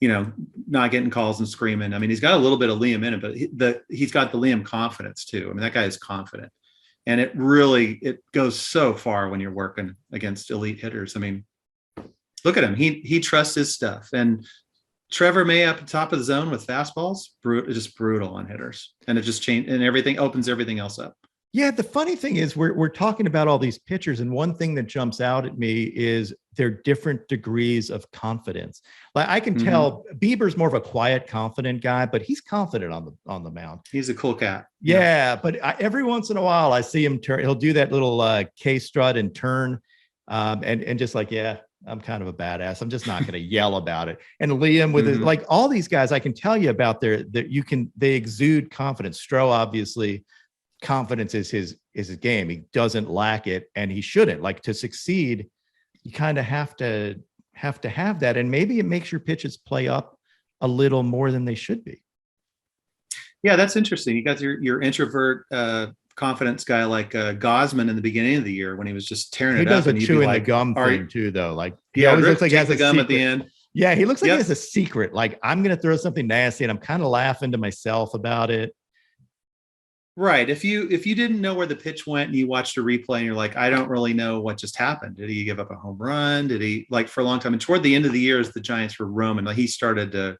you know, not getting calls and screaming. I mean, he's got a little bit of Liam in it, but he's got the Liam confidence too. I mean, that guy is confident. And it goes so far when you're working against elite hitters. I mean, look at him. He trusts his stuff. And Trevor May up at the top of the zone with fastballs, just brutal on hitters. And it just changed and everything opens everything else up. Yeah. The funny thing is we're talking about all these pitchers. And one thing that jumps out at me is their different degrees of confidence. Like I can tell Bieber's more of a quiet, confident guy, but he's confident on the mound. He's a cool cat. Yeah. But every once in a while I see him turn, he'll do that little K strut and turn and just like, yeah, I'm kind of a badass. I'm just not going to yell about it. And Liam with his, like all these guys, I can tell you about they exude confidence. Stroh, obviously confidence is his game. He doesn't lack it and he shouldn't. Like to succeed, you kind of have to have that. And maybe it makes your pitches play up a little more than they should be. Yeah. That's interesting. You got your introvert, confidence guy like Gausman in the beginning of the year when he was just tearing it up. He does a chewing the gum thing too, though. Like he always looks like he has a gum at the end. Yeah, he looks like he has a secret. Like I'm going to throw something nasty, and I'm kind of laughing to myself about it. Right. If you didn't know where the pitch went and you watched a replay and you're like, I don't really know what just happened. Did he give up a home run? Did he like for a long time? And toward the end of the year, as the Giants were roaming, like he started to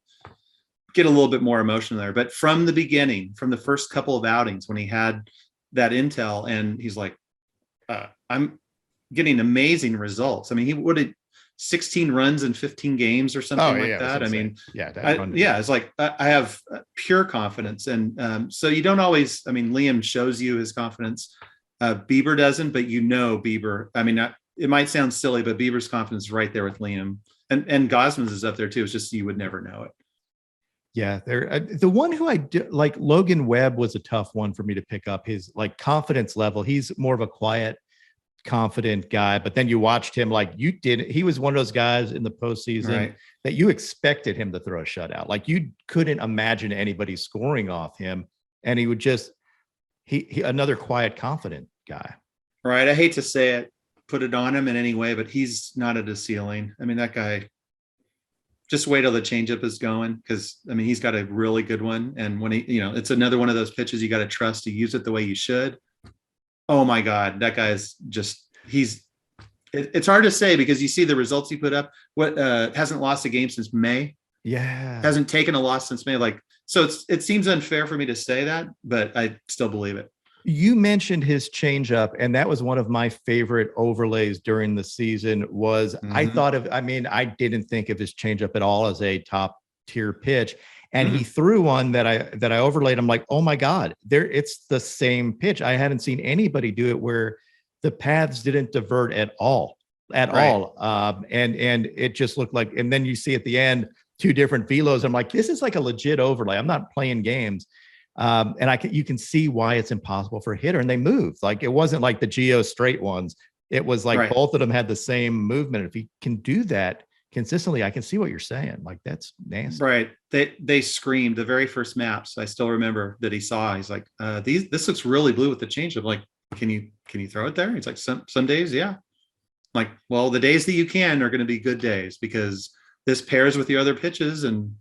get a little bit more emotion there. But from the beginning, from the first couple of outings when he had that intel and he's like, I'm getting amazing results. I mean, he would have 16 runs in 15 games or something like that. I mean, it's like I have pure confidence. And so you don't always, I mean, Liam shows you his confidence. Bieber doesn't, but Bieber, I mean, it might sound silly, but Bieber's confidence is right there with Liam and Gausman's is up there too. It's just, you would never know it. Yeah, the one who I do, like Logan Webb was a tough one for me to pick up. His like confidence level. He's more of a quiet, confident guy. But then you watched him like you did. He was one of those guys in the postseason that you expected him to throw a shutout. Like you couldn't imagine anybody scoring off him, and he would just he another quiet, confident guy. Right. I hate to say it, put it on him in any way, but he's not at his ceiling. I mean, that guy, just wait till the changeup is going, because I mean, he's got a really good one. And when he, it's another one of those pitches you got to trust to use it the way you should. Oh my God, that guy's just, it's hard to say because you see the results he put up. What hasn't lost a game since May. Yeah. Hasn't taken a loss since May. Like, so it seems unfair for me to say that, but I still believe it. You mentioned his changeup, and that was one of my favorite overlays during the season. I didn't think of his changeup at all as a top tier pitch, and he threw one that I overlaid. I'm like, oh my God, it's the same pitch. I hadn't seen anybody do it where the paths didn't divert at all. And it just looked like. And then you see at the end 2 different velos. I'm like, this is like a legit overlay. I'm not playing games. And you can see why it's impossible for a hitter, and they moved. Like, it wasn't like the Geo straight ones. It was like both of them had the same movement. If he can do that consistently, I can see what you're saying. Like, that's nasty. Right. They screamed the very first maps. I still remember that he saw, he's like, this looks really blue with the changeup. Like, can you throw it there? He's like, some days. Yeah. I'm like, well, the days that you can are going to be good days, because this pairs with your other pitches, and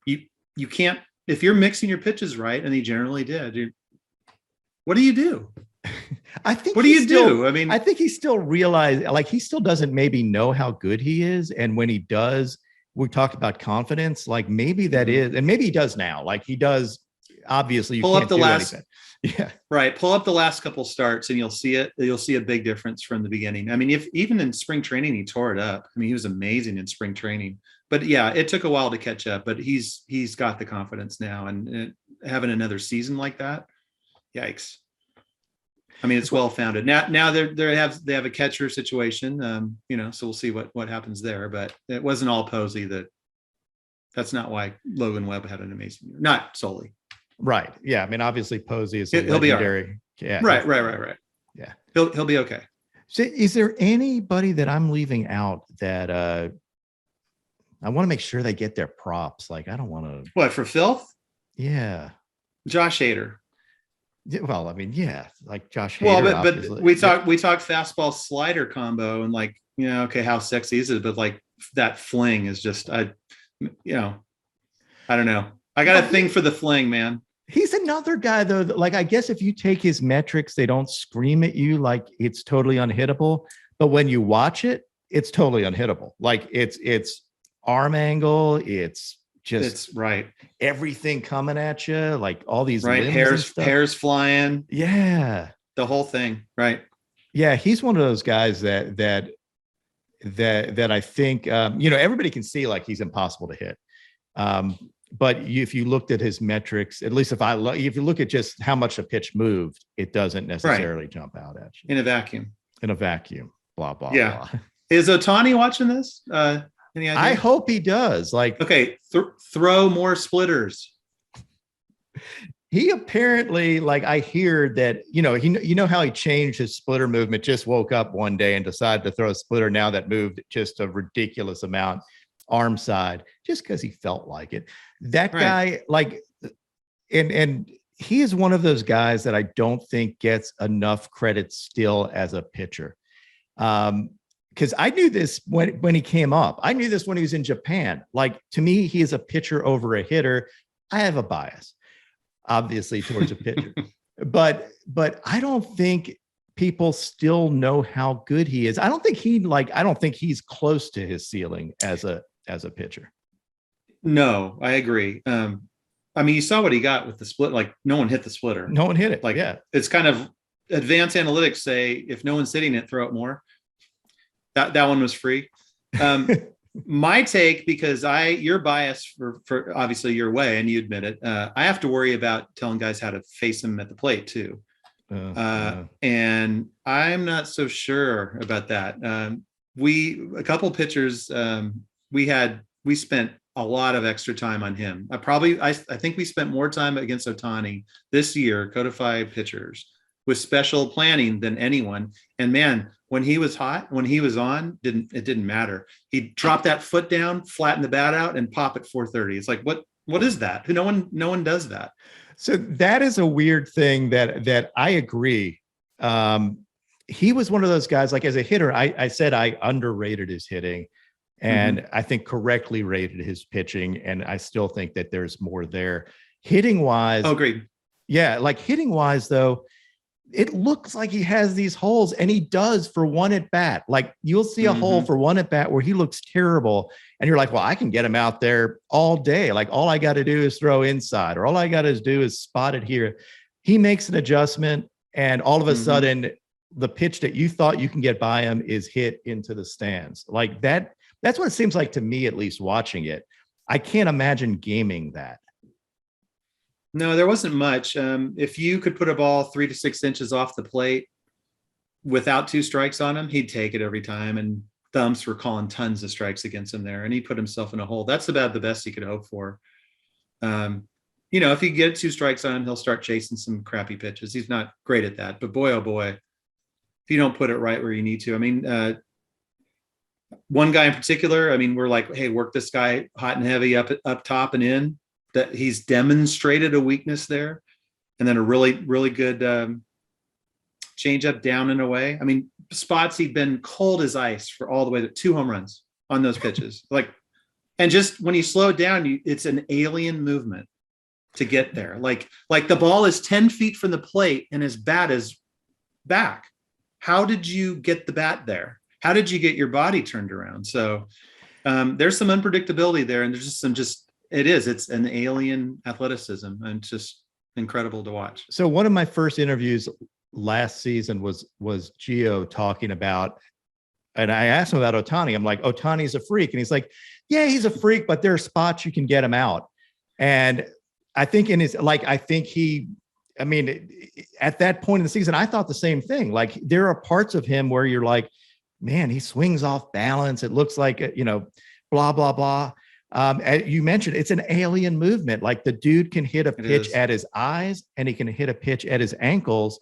you can't, if you're mixing your pitches right, and he generally did, what do you do? I think. What do you do? I mean, I think he still realized, like, he still doesn't maybe know how good he is, and when he does, we talked about confidence. Like, maybe that is, and maybe he does now. Like, he does. Obviously, you pull can't up the do last. anything. Yeah. Right. Pull up the last couple starts, and you'll see it. You'll see a big difference from the beginning. I mean, if even in spring training, he tore it up. I mean, he was amazing in spring training. But yeah, it took a while to catch up, but he's got the confidence now, and having another season like that, yikes. I mean, it's well founded. Now they have a catcher situation, so we'll see what happens there. But it wasn't all Posey. That's not why Logan Webb had an amazing year. Not solely. Right. Yeah. I mean, obviously Posey is he'll be all right. Yeah. Right. Yeah. He'll be okay. So, is there anybody that I'm leaving out that I want to make sure they get their props? Like, I don't want to. What, for filth? Yeah. Josh Hader. Yeah, well, I mean, yeah, like Josh Hader. Well, but we talk fastball slider combo, and like, okay, how sexy is it? But like, that fling is just, I don't know. I got a thing for the fling, man. He's another guy though, that, like, I guess if you take his metrics, they don't scream at you like it's totally unhittable, but when you watch it, it's totally unhittable. Like, it's arm angle, it's right, everything coming at you, like all these hairs flying, yeah, the whole thing, right? Yeah, he's one of those guys that I think everybody can see, like, he's impossible to hit, but if you looked at his metrics, at least if you look at just how much a pitch moved, it doesn't necessarily jump out at you in a vacuum, blah blah. Yeah. Blah. Is Ohtani watching this? Any idea? I hope he does. Like, okay, throw more splitters. He apparently, like, I hear that, how he changed his splitter movement, just woke up one day and decided to throw a splitter now that moved just a ridiculous amount arm side, just because he felt like it. That guy, like, and he is one of those guys that I don't think gets enough credit still as a pitcher. Because I knew this when he came up. I knew this when he was in Japan. Like, to me, he is a pitcher over a hitter. I have a bias, obviously, towards a pitcher. but I don't think people still know how good he is. I don't think he's close to his ceiling as a pitcher. No, I agree. I mean, you saw what he got with the split. Like, no one hit the splitter. No one hit it. Like, yeah. It's kind of advanced analytics say, if no one's hitting it, throw it more. That one was free. My take, because you're biased for obviously your way, and you admit it. I have to worry about telling guys how to face them at the plate too. And I'm not so sure about that. A couple pitchers, we spent a lot of extra time on him. I think we spent more time against Ohtani this year, Codify pitchers, with special planning than anyone. And man, when he was hot, when he was on, it didn't matter. He'd drop that foot down, flatten the bat out, and pop at 430. It's like, what is that? No one does that. So that is a weird thing that I agree. He was one of those guys, like as a hitter, I said I underrated his hitting, and I think correctly rated his pitching. And I still think that there's more there. Hitting wise. Oh, agreed. Yeah. Like hitting wise though, it looks like he has these holes, and he does for one at bat. Like you'll see a hole for one at bat where he looks terrible. And you're like, well, I can get him out there all day. Like all I got to do is throw inside, or all I got to do is spot it here. He makes an adjustment, and all of a sudden the pitch that you thought you can get by him is hit into the stands. Like that. That's what it seems like to me, at least watching it. I can't imagine gaming that. No, there wasn't much. If you could put a ball 3 to 6 inches off the plate without 2 strikes on him, he'd take it every time. And Thumps were calling tons of strikes against him there, and he put himself in a hole. That's about the best he could hope for. If you get 2 strikes on him, he'll start chasing some crappy pitches. He's not great at that, but boy, oh boy, if you don't put it right where you need to. I mean, one guy in particular, I mean, we're like, hey, work this guy hot and heavy up top and in. That he's demonstrated a weakness there, and then a really, really good change up down and away. I mean, spots he'd been cold as ice for all the way to 2 home runs on those pitches. And just when you slow it down, it's an alien movement to get there. Like the ball is 10 feet from the plate and his bat is back. How did you get the bat there? How did you get your body turned around? So there's some unpredictability there, and there's it's an alien athleticism, and it's just incredible to watch. So one of my first interviews last season was Gio talking about, and I asked him about Ohtani. I'm like, Ohtani's a freak. And he's like, yeah, he's a freak, but there are spots you can get him out. And I think at that point in the season, I thought the same thing. Like there are parts of him where you're like, man, he swings off balance. It looks like, blah, blah, blah. You mentioned it's an alien movement. Like the dude can hit a pitch at his eyes, and he can hit a pitch at his ankles.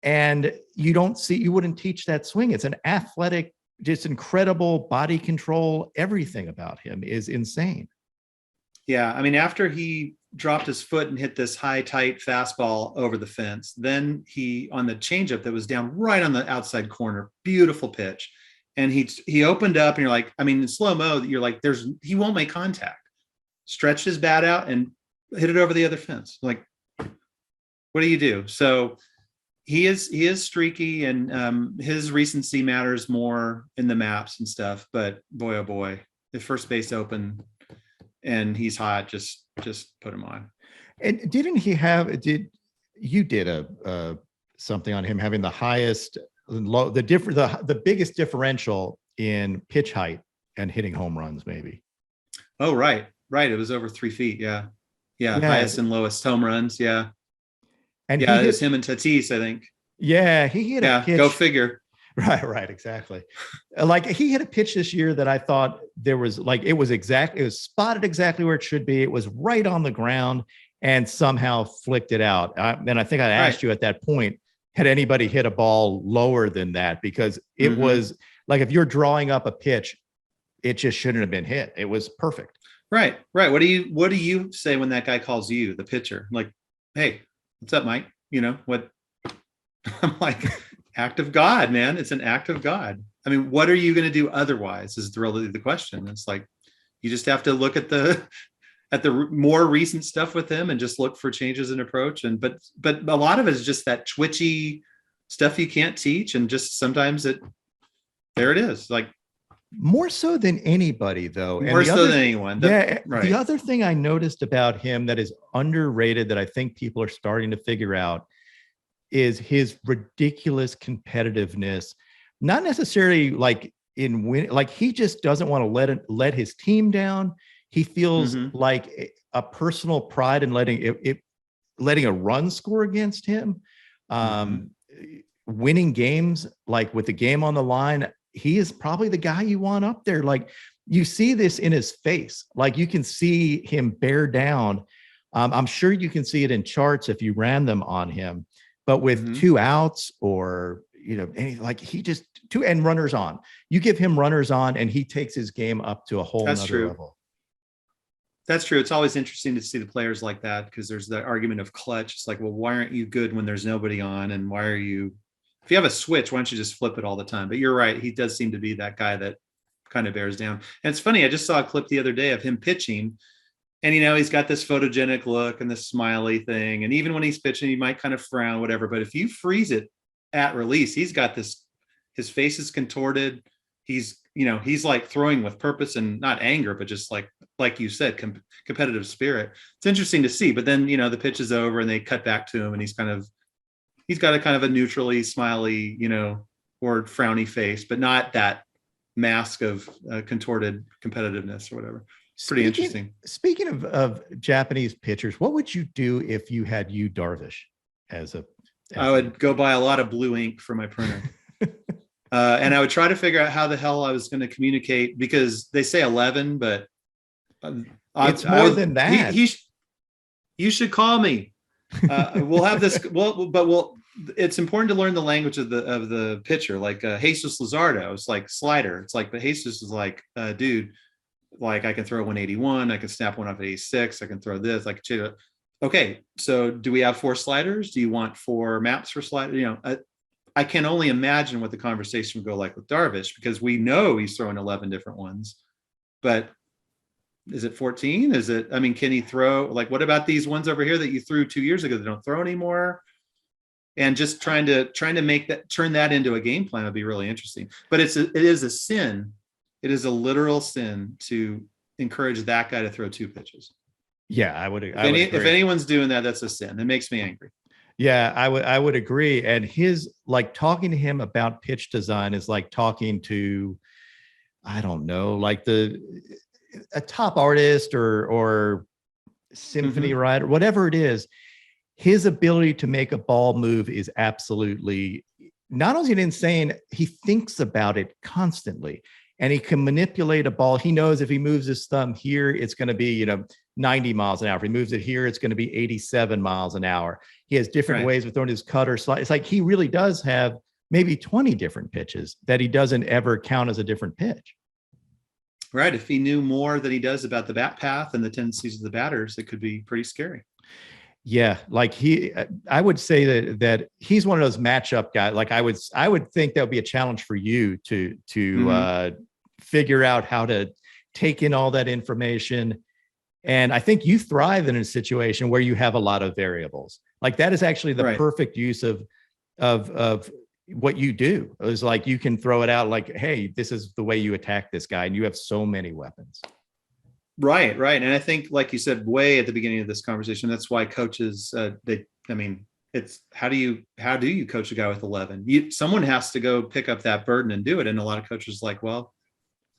And you wouldn't teach that swing. It's an athletic, just incredible body control. Everything about him is insane. Yeah. I mean, after he dropped his foot and hit this high, tight fastball over the fence, then he, on the changeup that was down right on the outside corner, beautiful pitch. And he opened up, and you're like, I mean, in slow mo, you're like, he won't make contact. Stretched his bat out and hit it over the other fence. Like, what do you do? So he is streaky, and his recency matters more in the maps and stuff. But boy, oh boy, the first base open and he's hot, just put him on. And did something on him having the highest the biggest differential in pitch height and hitting home runs, maybe? Oh, right. It was over 3 feet. Yeah. Highest and lowest home runs. Yeah. And it was him and Tatis, I think. Yeah, he hit a pitch. Go figure. Right, exactly. Like he hit a pitch this year that I thought it was spotted exactly where it should be. It was right on the ground, and somehow flicked it out. And I think I asked you at that point, had anybody hit a ball lower than that? Because it was like, if you're drawing up a pitch, it just shouldn't have been hit. It was perfect. Right. What do you say when that guy calls you, the pitcher? Like, hey, what's up, Mike? What? I'm like, act of God, man. It's an act of God. I mean, what are you going to do otherwise is really the question. It's like, you just have to look at the more recent stuff with him and just look for changes in approach. But a lot of it is just that twitchy stuff you can't teach. And just sometimes there it is. Like, more so than anybody, though. More so than anyone. Right. The other thing I noticed about him that is underrated, that I think people are starting to figure out, is his ridiculous competitiveness. Not necessarily like in win, like he just doesn't want to let his team down. He feels like a personal pride in letting a run score against him, winning games, like with the game on the line. He is probably the guy you want up there. Like, you see this in his face. Like, you can see him bear down. I'm sure you can see it in charts if you ran them on him, but with 2 outs or, and runners on, you give him runners on and he takes his game up to a whole nother level. That's true. It's always interesting to see the players like that, because there's the argument of clutch. It's like, well, why aren't you good when there's nobody on? And why are you, if you have a switch, why don't you just flip it all the time? But you're right. He does seem to be that guy that kind of bears down. And it's funny. I just saw a clip the other day of him pitching, and, he's got this photogenic look and this smiley thing. And even when he's pitching, he might kind of frown, whatever. But if you freeze it at release, he's got this, his face is contorted. He's like throwing with purpose and not anger, but just like you said, competitive spirit. It's interesting to see. But then, the pitch is over and they cut back to him, and he's got a kind of a neutrally smiley, or frowny face, but not that mask of contorted competitiveness or whatever. Pretty interesting. Speaking of Japanese pitchers, what would you do if you had Yu Darvish I would go buy a lot of blue ink for my printer. And I would try to figure out how the hell I was going to communicate, because they say 11, but it's more than that. You should call me. We'll have this. It's important to learn the language of the pitcher. Like Jesus Luzardo, it's like slider. It's like, but Jesus is like, dude, like I can throw 181, I can snap one off at 86, I can throw this, like, okay, so do we have 4 sliders? Do you want 4 maps for sliders? I can only imagine what the conversation would go like with Darvish, because we know he's throwing 11 different ones. But is it 14? Can he throw, like, what about these ones over here that you threw 2 years ago that don't throw anymore? And just trying to turn that into a game plan would be really interesting. But it is a sin. It is a literal sin to encourage that guy to throw 2 pitches. Yeah, I would. If anyone's doing that, that's a sin. It makes me angry. Yeah, I would agree. And his, like, talking to him about pitch design is like talking to, I don't know, like a top artist or symphony writer, whatever it is. His ability to make a ball move is absolutely, not only insane, he thinks about it constantly. And he can manipulate a ball. He knows if he moves his thumb here, it's going to be, 90 miles an hour. If he moves it here, it's going to be 87 miles an hour. He has different ways of throwing his cutter slide. It's like he really does have maybe 20 different pitches that he doesn't ever count as a different pitch. Right. If he knew more than he does about the bat path and the tendencies of the batters, it could be pretty scary. Yeah, like I would say that he's one of those matchup guys. Like I would think that would be a challenge for you to figure out how to take in all that information. And I think you thrive in a situation where you have a lot of variables. Like that is actually the perfect use of what you do. It's like you can throw it out like, hey, this is the way you attack this guy, and you have so many weapons. Right. And I think, like you said, way at the beginning of this conversation, that's why coaches, it's how do you coach a guy with 11? Someone has to go pick up that burden and do it. And a lot of coaches are like, well,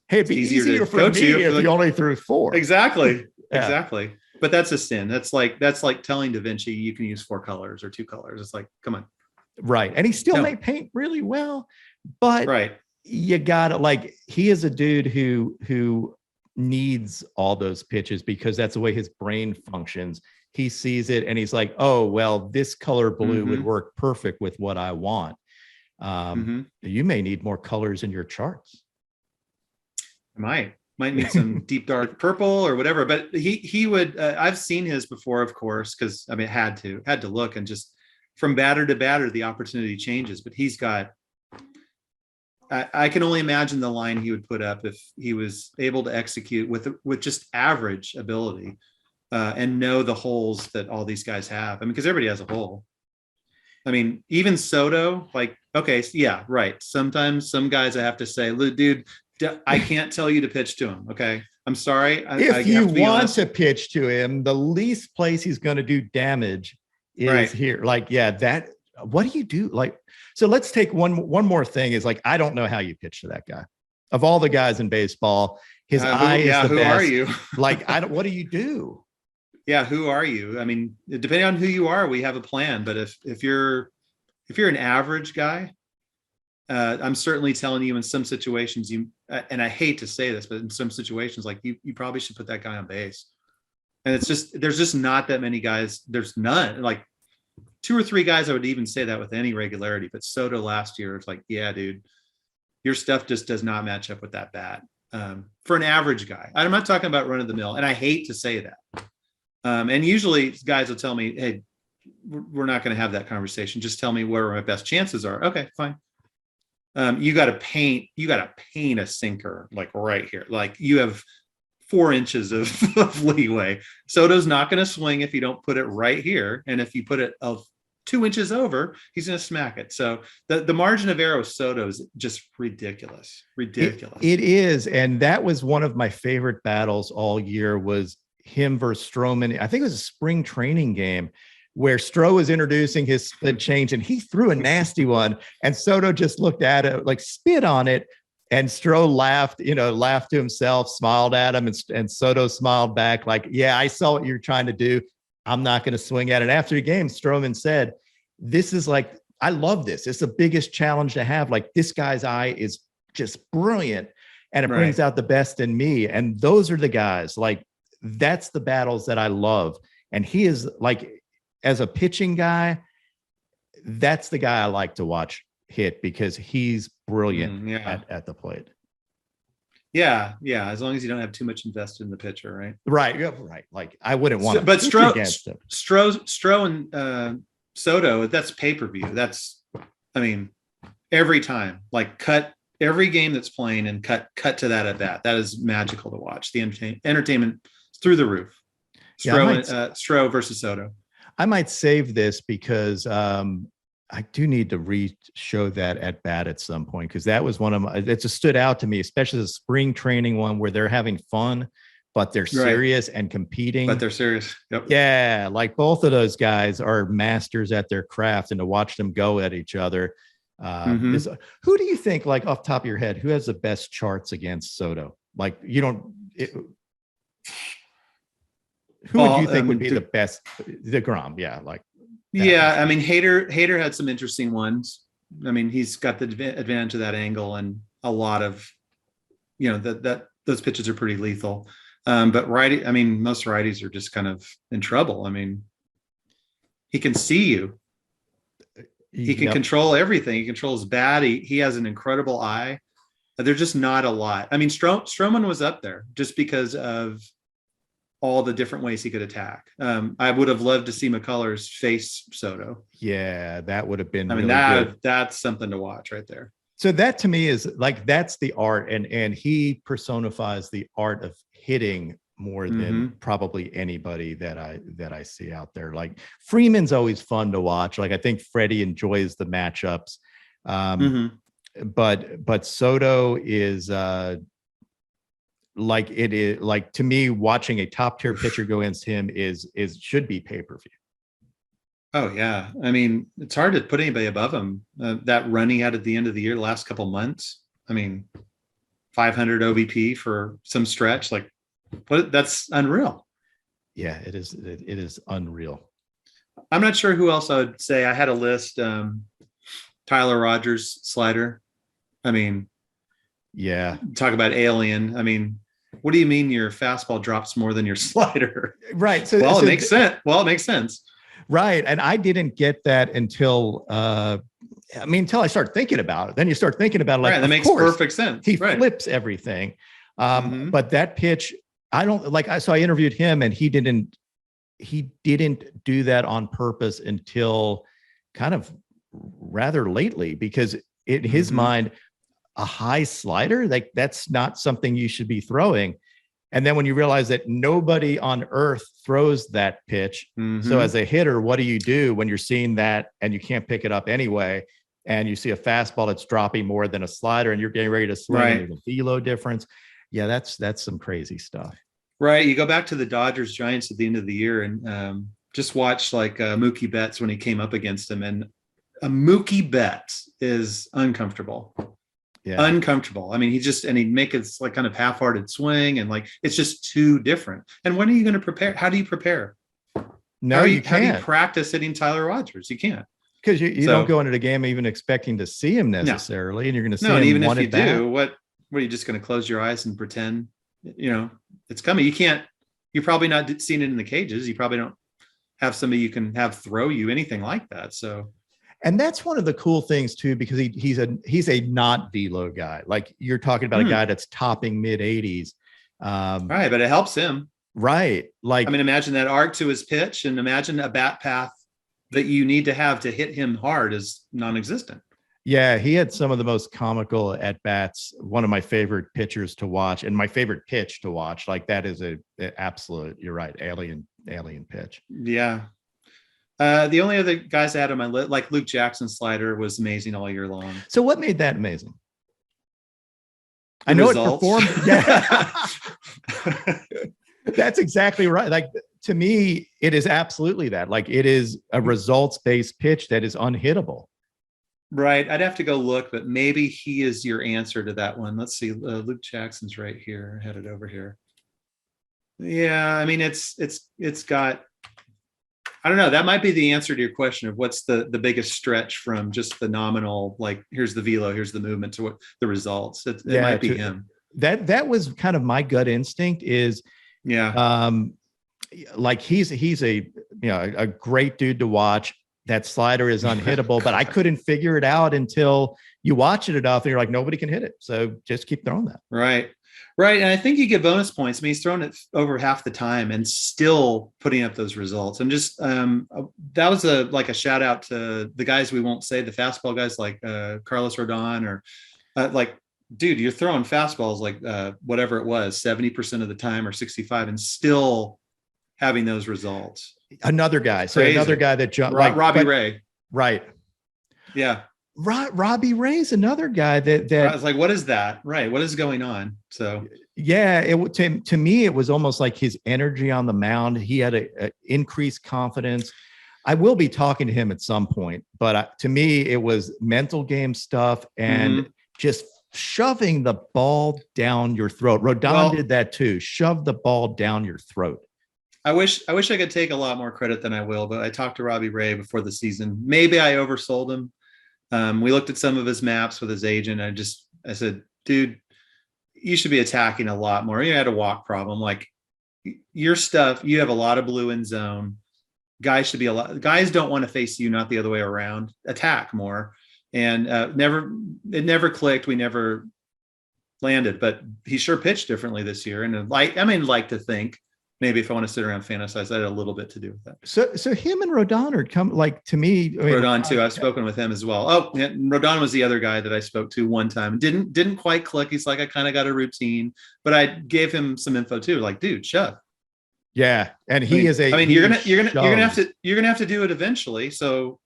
hey, it'd be easier for me if you only threw 4. Exactly. Exactly. But that's a sin. That's like telling Da Vinci you can use 4 colors or 2 colors. It's like, come on. Right. And he still may paint really well, but you gotta, like, he is a dude who needs all those pitches because that's the way his brain functions. He sees it and he's like, oh, well, this color blue would work perfect with what I want. You may need more colors in your charts. Might need some deep dark purple or whatever, but he would, I've seen his before, of course, because had to look, and just from batter to batter, the opportunity changes, but he's got, I can only imagine the line he would put up if he was able to execute with just average ability and know the holes that all these guys have. Because everybody has a hole. Even Soto, like, okay, yeah, right. Sometimes some guys I have to say, dude, I can't tell you to pitch to him. Okay. I'm sorry. If you want to pitch to him, the least place he's going to do damage is here. Like, what do you do? Like, so let's take one more thing is like, I don't know how you pitch to that guy. Of all the guys in basebal, his eye is the best. Who are you? Like, what do you do? Yeah. Who are you? Depending on who you are, we have a plan, but if you're an average guy, I'm certainly telling you in some situations and I hate to say this, but in some situations, like you probably should put that guy on base. And there's just not that many guys. There's none, like 2 or 3 guys. I would even say that with any regularity, but Soto last year, it's like, yeah, dude, your stuff just does not match up with that bat. for an average guy. I'm not talking about run of the mill, and I hate to say that. And usually guys will tell me, hey, we're not going to have that conversation. Just tell me where my best chances are. Okay, fine. You got to paint a sinker like right here. Like you have 4 inches of leeway. Soto's not going to swing if you don't put it right here. And if you put it 2 inches over, he's going to smack it. So the margin of error of Soto is just ridiculous. It is. And that was one of my favorite battles all year, was him versus Stroman. I think it was a spring training game where Stro was introducing his split change and he threw a nasty one, and Soto just looked at it, like spit on it. And Stro laughed to himself, smiled at him, and Soto smiled back like, yeah, I saw what you're trying to do. I'm not going to swing at it. After the game, Stroman said, this is like, I love this. It's the biggest challenge to have. Like, this guy's eye is just brilliant, and it brings out the best in me. And those are the guys, like, that's the battles that I love. And he is like, as a pitching guy, that's the guy I like to watch hit, because he's brilliant at the plate. Yeah. As long as you don't have too much invested in the pitcher, right? Right. Like, I wouldn't want to. But Stro and Soto, that's pay-per-view. That's, I mean, every time, like, cut every game that's playing and cut to that at bat. That is magical to watch. The entertainment through the roof. Stro versus Soto. I might save this because I do need to re-show that at bat at some point, because that was one of my, it just stood out to me, especially the spring training one where they're having fun, but they're serious and competing. But they're serious. Yep. Yeah. Like, both of those guys are masters at their craft, and to watch them go at each other. Who do you think, like, off the top of your head, who has the best charts against Soto? Like, who would you think would be the best? deGrom. Yeah. Like, I mean, Hader had some interesting ones. I mean, he's got the advantage of that angle, and a lot of, that those pitches are pretty lethal. But righty, I mean, most righties are just kind of in trouble. I mean, he can see you. He can control everything. He controls bat. He has an incredible eye. There's just not a lot. I mean, Stroman was up there just because of all the different ways he could attack. I would have loved to see McCullers face Soto. Yeah, that would have been. I mean, that's something to watch right there. So that, to me, is like, that's the art, and he personifies the art of hitting more than probably anybody that I see out there. Like, Freeman's always fun to watch. Like, I think Freddie enjoys the matchups. But Soto is like, it is like, to me, watching a top tier pitcher go against him should be pay-per-view. Oh yeah. I mean, it's hard to put anybody above him. That run he had at the end of the year, the last couple months. I mean, 500 OVP for some stretch, like, that's unreal. Yeah, it is. It is unreal. I'm not sure who else I would say. I had a list. Tyler Rogers slider. I mean, yeah. Talk about alien. I mean, what do you mean your fastball drops more than your slider? Right. It makes sense. Well, it makes sense. Right. And I didn't get that until until I start thinking about it. Then you start thinking about it, like, that makes perfect sense. He flips everything. But that pitch, I don't like. So I interviewed him, and he didn't do that on purpose until kind of rather lately, because in his mind, a high slider, like, that's not something you should be throwing. And then when you realize that nobody on earth throws that pitch. So as a hitter, what do you do when you're seeing that and you can't pick it up anyway? And you see a fastball that's dropping more than a slider, and you're getting ready to swing, and there's a velo difference. Yeah, that's some crazy stuff. Right. You go back to the Dodgers Giants at the end of the year, and just watch, like, Mookie Betts when he came up against him. And a Mookie Betts is uncomfortable. Yeah. Uncomfortable. I mean, he'd make it like kind of half-hearted swing, and, like, it's just too different. And when are you going to prepare? How do you prepare? No, you can't. How do you practice hitting Tyler Rogers? You can't. Because you don't go into the game even expecting to see him necessarily, and you're going to see him. And even if you do, what are you just going to close your eyes and pretend? It's coming. You can't. You're probably not seeing it in the cages. You probably don't have somebody you can have throw you anything like that. So. And that's one of the cool things too, because he's a not velo guy. Like you're talking about a guy that's topping mid 80s. Right, but it helps him. Right. Like, I mean, imagine that arc to his pitch, and imagine a bat path that you need to have to hit him hard is non-existent. yeah, he had some of the most comical at bats. One of my favorite pitchers to watch, and my favorite pitch to watch. Like that is a absolute. You're right, alien pitch. Yeah. The only other guys I had on my list, like Luke Jackson's slider, was amazing all year long. So what made that amazing? The I know results. It performed. Yeah. That's exactly right. Like to me, it is absolutely that. Like it is a results-based pitch that is unhittable. Right. I'd have to go look, but maybe he is your answer to that one. Let's see. Luke Jackson's right here, headed over here. Yeah. I mean, it's got, I don't know. That might be the answer to your question of what's the biggest stretch from just phenomenal, like here's the velo, here's the movement, to what the results. It might be him. That was kind of my gut instinct is, like he's a a great dude to watch. That slider is unhittable, but I couldn't figure it out until you watch it enough and you're like, nobody can hit it. So just keep throwing that. Right. Right. And I think you get bonus points. I mean, he's thrown it over half the time and still putting up those results. I'm just, that was a shout out to the guys we won't say, the fastball guys like Carlos Rodon or like, dude, you're throwing fastballs like whatever it was, 70% of the time or 65 and still having those results. Another guy. So crazy. Another guy that jumped like Robbie Ray. Right. Yeah. Robbie Ray's another guy that I was like, what is that? Right. What is going on? So yeah, to me, it was almost like his energy on the mound. He had a increased confidence. I will be talking to him at some point, but to me, it was mental game stuff and just shoving the ball down your throat. Rodon did that too. Shove the ball down your throat. I wish I could take a lot more credit than I will, but I talked to Robbie Ray before the season. Maybe I oversold him. We looked at some of his maps with his agent. I said, dude, you should be attacking a lot more. You had a walk problem. Like your stuff, you have a lot of blue in zone. Guys don't want to face you, not the other way around. Attack more. And it never clicked. We never landed, but he sure pitched differently this year. And like to think, maybe if I want to sit around fantasize, that had a little bit to do with that. So him and Rodon are to me. Rodon too. I've spoken with him as well. Oh, yeah, Rodon was the other guy that I spoke to one time. Didn't quite click. He's like, I kind of got a routine, but I gave him some info too. Like, dude, shove. Yeah, and you're gonna have to do it eventually. So,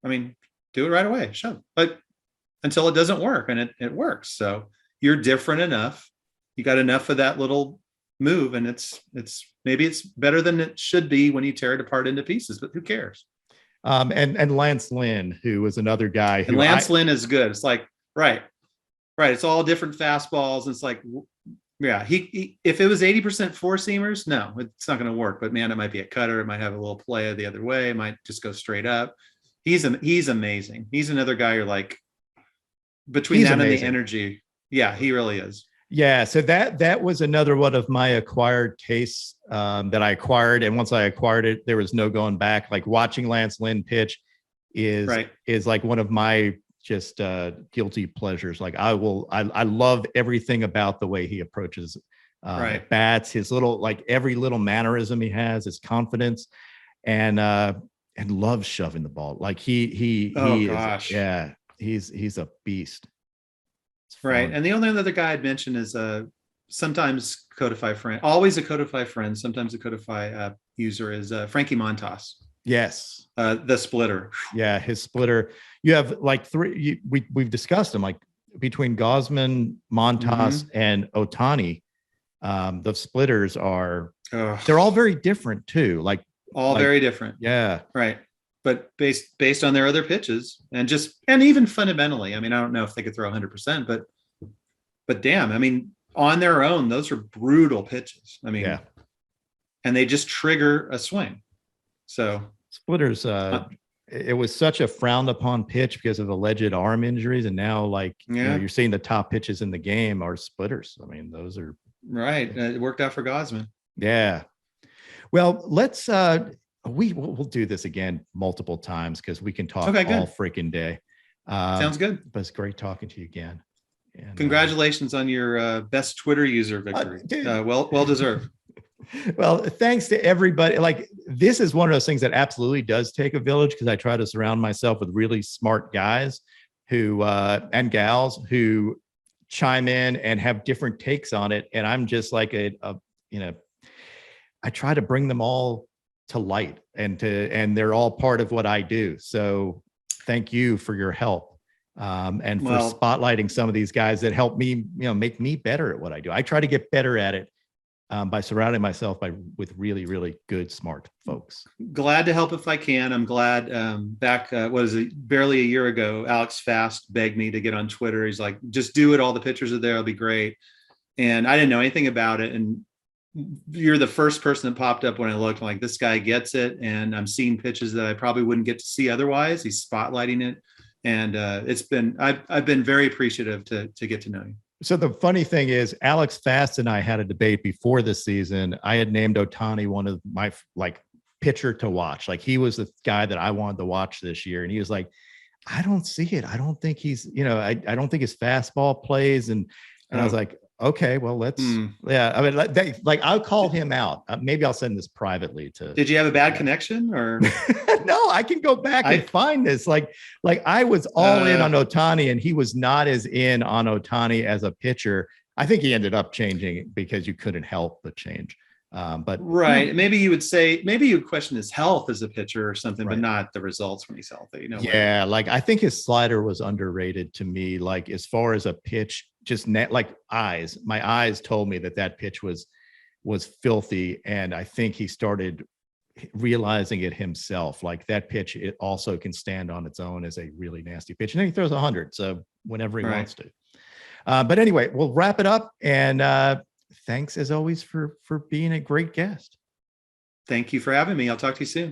I mean, do it right away. Shove, but until it doesn't work, and it works. So you're different enough. You got enough of that little move, and it's maybe it's better than it should be when you tear it apart into pieces, but who cares? And Lance Lynn, who was another guy and Lynn is good. It's like right, it's all different fastballs. It's like, yeah, he if it was 80% four seamers, no, it's not going to work, but man, it might be a cutter, it might have a little play the other way, it might just go straight up. He's amazing. He's another guy you're like, between that and the energy, yeah, he really is. Yeah, so that was another one of my acquired tastes that I acquired, and once I acquired it, there was no going back. Like watching Lance Lynn pitch is like one of my just guilty pleasures. Like I love everything about the way he approaches bats, his little every little mannerism he has, his confidence, and loves shoving the ball. Like he's a beast. Right. And the only other guy I'd mention is sometimes Codify friend, always a Codify friend, sometimes a Codify user is Frankie Montas. Yes. The splitter. Yeah, his splitter. You have like three, we've discussed them, like between Gausman, Montas, and Ohtani. The splitters they're all very different too. Very different. Yeah. Right. But based on their other pitches and even fundamentally, I mean, I don't know if they could throw 100%, but damn, I mean, on their own, those are brutal pitches. I mean, and they just trigger a swing. So splitters, it was such a frowned upon pitch because of alleged arm injuries. And now you're seeing the top pitches in the game are splitters. I mean, those are right. It worked out for Gausman. Yeah. Well, let's, we'll do this again multiple times because we can talk Okay, all good. freaking day. Sounds good. But it's great talking to you again. And, congratulations on your best Twitter user victory. Well deserved. Well, thanks to everybody. Like, this is one of those things that absolutely does take a village, because I try to surround myself with really smart guys who and gals who chime in and have different takes on it. And I'm just like I try to bring them all to light, and they're all part of what I do. So thank you for your help. And for spotlighting some of these guys that help me, make me better at what I do. I try to get better at it by surrounding myself with really, really good, smart folks. Glad to help if I can. I'm glad back, barely a year ago, Alex Fast begged me to get on Twitter. He's like, just do it. All the pictures are there. It'll be great. And I didn't know anything about it. And you're the first person that popped up when I looked. I'm like, this guy gets it. And I'm seeing pitches that I probably wouldn't get to see otherwise. He's spotlighting it. And I've been very appreciative to get to know you. So the funny thing is, Alex Fast and I had a debate before this season. I had named Ohtani one of my pitcher to watch. Like, he was the guy that I wanted to watch this year. And he was like, I don't see it. I don't think he's, I don't think his fastball plays. And I was like, okay, well, let's, yeah. I mean, I'll call him out. Maybe I'll send this privately to. Did you have a bad connection or? No, I can go back and find this. Like I was all in on Ohtani, and he was not as in on Ohtani as a pitcher. I think he ended up changing because you couldn't help but change. But right. Maybe you would say, maybe you would question his health as a pitcher or something, right, but not the results when he's healthy. Yeah. I think his slider was underrated to me. Like, as far as a pitch, just eyes, my eyes told me that pitch was filthy. And I think he started realizing it himself. Like, that pitch, it also can stand on its own as a really nasty pitch. And then he throws 100. So whenever he wants to. But anyway, we'll wrap it up. And thanks as always for being a great guest. Thank you for having me. I'll talk to you soon.